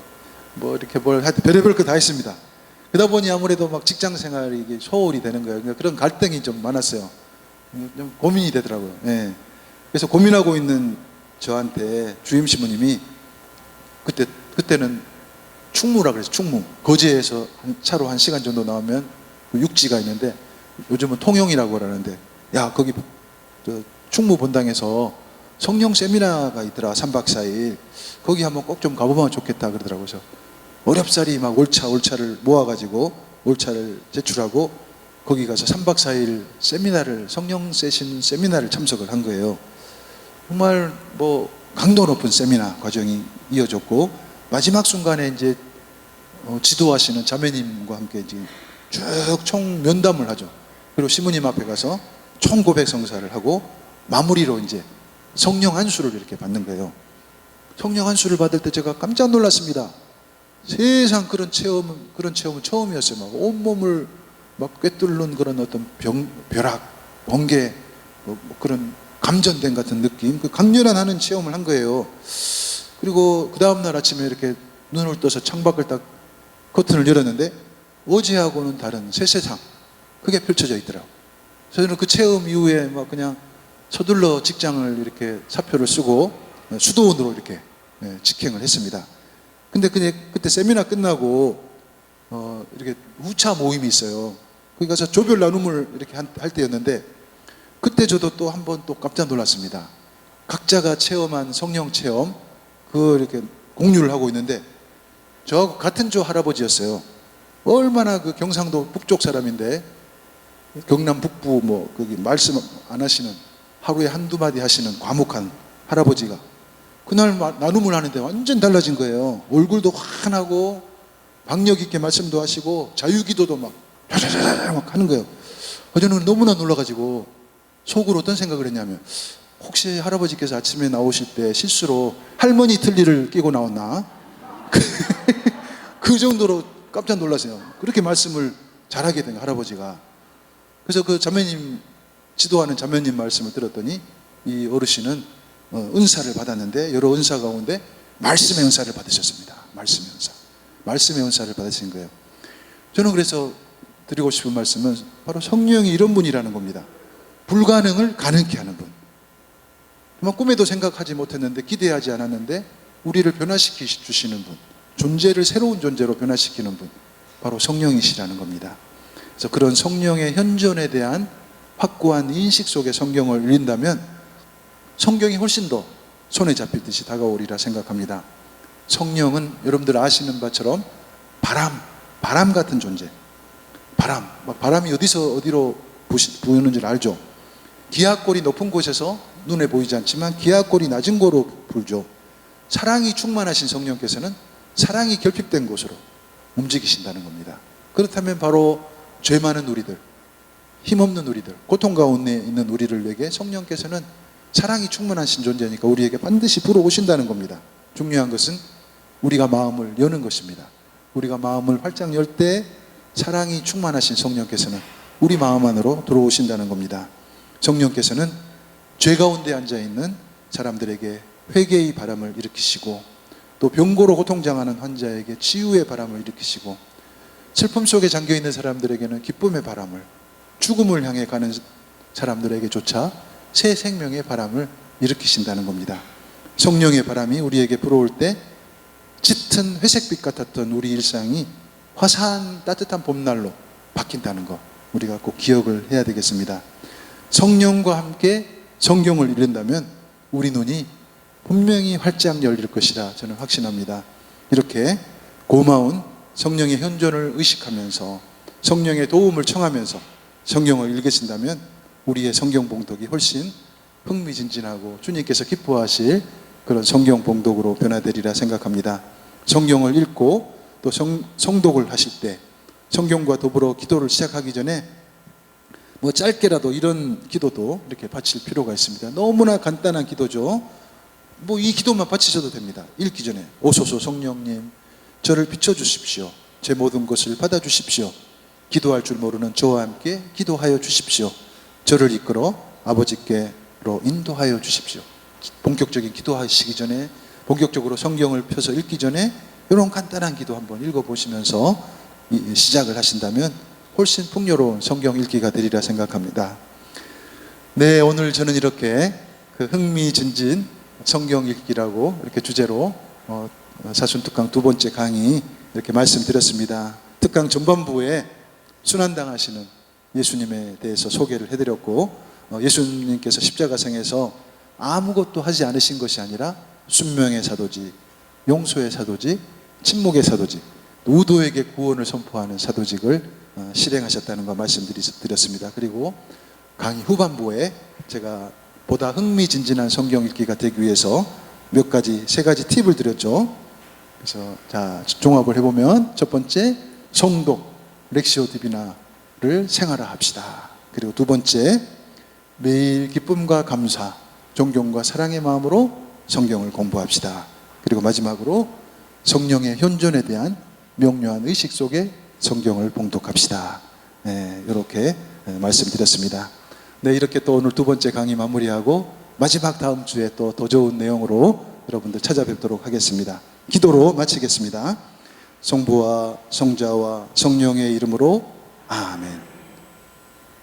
이렇게 뭘 하여튼 별의별 거 다 했습니다. 그러다 보니 아무래도 막 직장 생활이 이게 소홀히 되는 거예요. 그러니까 그런 갈등이 좀 많았어요. 좀 고민이 되더라고요. 예. 그래서 고민하고 있는 저한테 주임 신부님이 그때는 충무라 그래서 충무 거제에서 차로 1시간 정도 나오면 그 육지가 있는데 요즘은 통영이라고 그러는데 야 거기 충무 본당에서 성령 세미나가 있더라. 3박 4일 거기 한번 꼭 좀 가보면 좋겠다 그러더라고요. 그래서 어렵사리 막 올차를 모아가지고 올차를 제출하고 거기 가서 3박 4일 세미나를 성령 세신 세미나를 참석을 한 거예요. 정말 뭐 강도 높은 세미나 과정이 이어졌고 마지막 순간에 이제 지도하시는 자매님과 함께 이제 쭉 총 면담을 하죠. 그리고 시무님 앞에 가서 총 고백 성사를 하고 마무리로 이제 성령 안수를 이렇게 받는 거예요. 성령 안수를 받을 때 제가 깜짝 놀랐습니다. 세상 그런 체험은 처음이었어요. 막 온몸을 막 꿰뚫는 그런 어떤 벼락, 번개, 뭐 그런 감전된 같은 느낌, 그 강렬한 하는 체험을 한 거예요. 그리고 그 다음날 아침에 이렇게 눈을 떠서 창밖을 딱 커튼을 열었는데 어제하고는 다른 새 세상, 그게 펼쳐져 있더라고요. 저는 그 체험 이후에 막 그냥 서둘러 직장을 이렇게 사표를 쓰고 수도원으로 이렇게 직행을 했습니다. 근데 그때 세미나 끝나고 이렇게 후차 모임이 있어요. 거기 가서 조별 나눔을 이렇게 할 때였는데 그때 저도 또 한 번 또 깜짝 놀랐습니다. 각자가 체험한 성령 체험 그걸 이렇게 공유를 하고 있는데 저하고 같은 조 할아버지였어요. 얼마나 그 경상도 북쪽 사람인데 경남 북부 뭐 거기 말씀 안 하시는 하루에 한두 마디 하시는 과묵한 할아버지가 그날 나눔을 하는데 완전 달라진 거예요. 얼굴도 환하고 박력 있게 말씀도 하시고 자유기도도 막 하는 거예요. 저는 너무나 놀라가지고 속으로 어떤 생각을 했냐면 혹시 할아버지께서 아침에 나오실 때 실수로 할머니 틀니를 끼고 나왔나? 그 정도로 깜짝 놀라세요. 그렇게 말씀을 잘하게 된 할아버지가. 그래서 그 자매님 지도하는 자매님 말씀을 들었더니 이 어르신은 은사를 받았는데 여러 은사 가운데 말씀의 은사를 받으셨습니다. 말씀의 은사를 받으신 거예요. 저는 그래서 드리고 싶은 말씀은 바로 성령이 이런 분이라는 겁니다. 불가능을 가능케 하는 분. 정말 꿈에도 생각하지 못했는데 기대하지 않았는데 우리를 변화시켜 주시는 분, 존재를 새로운 존재로 변화시키는 분, 바로 성령이시라는 겁니다. 그래서 그런 성령의 현존에 대한 확고한 인식 속에 성경을 읽는다면 성경이 훨씬 더 손에 잡힐 듯이 다가오리라 생각합니다. 성령은 여러분들 아시는 바처럼 바람 같은 존재. 바람이 어디로 부는 줄 알죠? 기압골이 높은 곳에서 눈에 보이지 않지만 기압골이 낮은 곳으로 불죠. 사랑이 충만하신 성령께서는 사랑이 결핍된 곳으로 움직이신다는 겁니다. 그렇다면 바로 죄 많은 우리들, 힘없는 우리들, 고통 가운데 있는 우리들에게 성령께서는 사랑이 충만하신 존재니까 우리에게 반드시 불어오신다는 겁니다. 중요한 것은 우리가 마음을 여는 것입니다. 우리가 마음을 활짝 열 때 사랑이 충만하신 성령께서는 우리 마음 안으로 들어오신다는 겁니다. 성령께서는 죄 가운데 앉아있는 사람들에게 회개의 바람을 일으키시고 또 병고로 고통당하는 환자에게 치유의 바람을 일으키시고 슬픔 속에 잠겨있는 사람들에게는 기쁨의 바람을, 죽음을 향해 가는 사람들에게조차 새 생명의 바람을 일으키신다는 겁니다. 성령의 바람이 우리에게 불어올 때 짙은 회색빛 같았던 우리 일상이 화사한 따뜻한 봄날로 바뀐다는 것, 우리가 꼭 기억을 해야 되겠습니다. 성령과 함께 성경을 읽는다면 우리 눈이 분명히 활짝 열릴 것이라 저는 확신합니다. 이렇게 고마운 성령의 현존을 의식하면서 성령의 도움을 청하면서 성경을 읽으신다면 우리의 성경 봉독이 훨씬 흥미진진하고 주님께서 기뻐하실 그런 성경 봉독으로 변화되리라 생각합니다. 성경을 읽고 또 성독을 하실 때 성경과 더불어 기도를 시작하기 전에 뭐 짧게라도 이런 기도도 이렇게 바칠 필요가 있습니다. 너무나 간단한 기도죠. 뭐 이 기도만 바치셔도 됩니다. 읽기 전에 오소서 성령님 저를 비춰주십시오. 제 모든 것을 받아주십시오. 기도할 줄 모르는 저와 함께 기도하여 주십시오. 저를 이끌어 아버지께로 인도하여 주십시오. 본격적인 기도하시기 전에 본격적으로 성경을 펴서 읽기 전에 이런 간단한 기도 한번 읽어보시면서 시작을 하신다면 훨씬 풍요로운 성경 읽기가 되리라 생각합니다. 네, 오늘 저는 이렇게 그 흥미진진 성경 읽기라고 이렇게 주제로 사순특강 두 번째 강의 이렇게 말씀드렸습니다. 특강 전반부에 순환당하시는 예수님에 대해서 소개를 해드렸고 예수님께서 십자가상에서 아무것도 하지 않으신 것이 아니라 순명의 사도직, 용서의 사도직, 침묵의 사도직, 우도에게 구원을 선포하는 사도직을 실행하셨다는 거 말씀드렸습니다. 그리고 강의 후반부에 제가 보다 흥미진진한 성경 읽기가 되기 위해서 세 가지 팁을 드렸죠. 그래서 자, 종합을 해보면 첫 번째, 성독, 렉시오 디비나를 생활화 합시다. 그리고 두 번째, 매일 기쁨과 감사, 존경과 사랑의 마음으로 성경을 공부합시다. 그리고 마지막으로 성령의 현존에 대한 명료한 의식 속에 성경을 봉독합시다. 이렇게 말씀드렸습니다. 네, 이렇게 또 오늘 두 번째 강의 마무리하고 마지막 다음 주에 또 더 좋은 내용으로 여러분들 찾아뵙도록 하겠습니다. 기도로 마치겠습니다. 성부와 성자와 성령의 이름으로 아멘.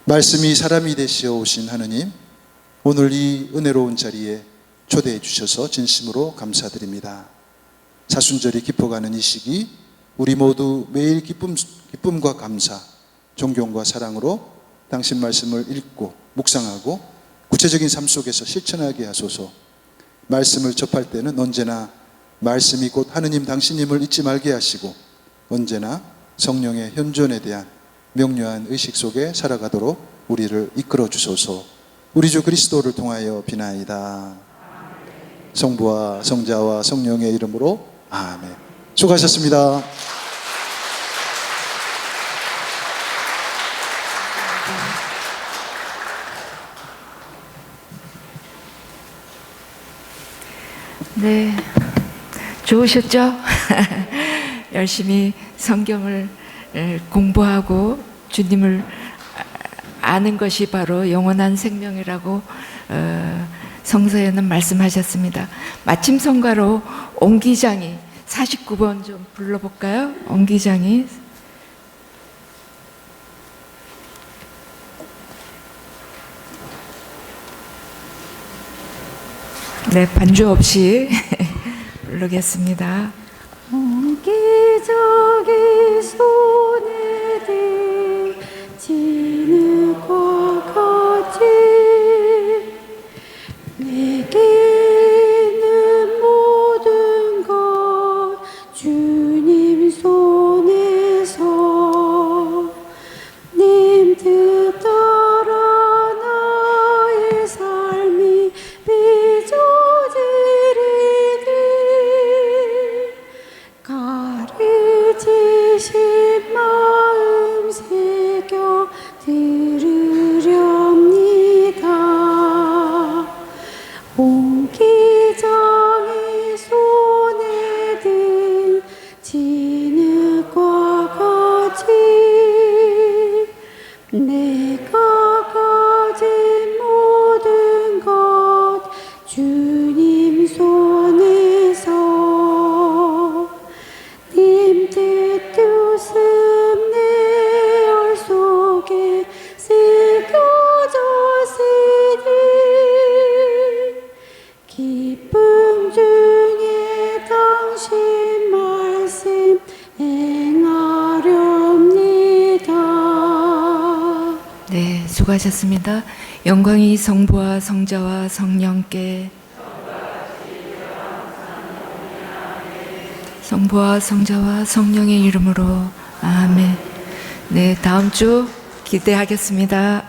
말씀이 사람이 되시어 오신 하느님, 오늘 이 은혜로운 자리에 초대해 주셔서 진심으로 감사드립니다. 사순절이 깊어가는 이 시기 우리 모두 매일 기쁨과 감사, 존경과 사랑으로 당신 말씀을 읽고 묵상하고 구체적인 삶 속에서 실천하게 하소서. 말씀을 접할 때는 언제나 말씀이 곧 하느님 당신님을 잊지 말게 하시고 언제나 성령의 현존에 대한 명료한 의식 속에 살아가도록 우리를 이끌어 주소서. 우리 주 그리스도를 통하여 비나이다. 성부와 성자와 성령의 이름으로 아멘. 수고하셨습니다. 네, 좋으셨죠? 열심히 성경을 공부하고 주님을 아는 것이 바로 영원한 생명이라고 성서에는 말씀하셨습니다. 마침 성가로 옹기장이 49번 좀 불러볼까요? 옹기장이 네, 반주 없이 부르겠습니다. 옹기장이 손에 든 진흙과 같이 내게 있는 모든 것 주님 손에서 님 뜻 따라 나의 삶이 빚어지리니 가르치신 마음 새겨 들으렵니다. 옹기장이 손에 든 진흙과 같이 내가 가진 모든 것 주님 손에서 님 뜻 뜻은 내 알 속에 새겨졌으니 기쁨 중에 당신 말씀 행하렵니다. 네, 수고하셨습니다. 영광이 성부와 성자와 성령께 성부와 성자와 성령의 이름으로 아멘. 네, 다음 주 기대하겠습니다.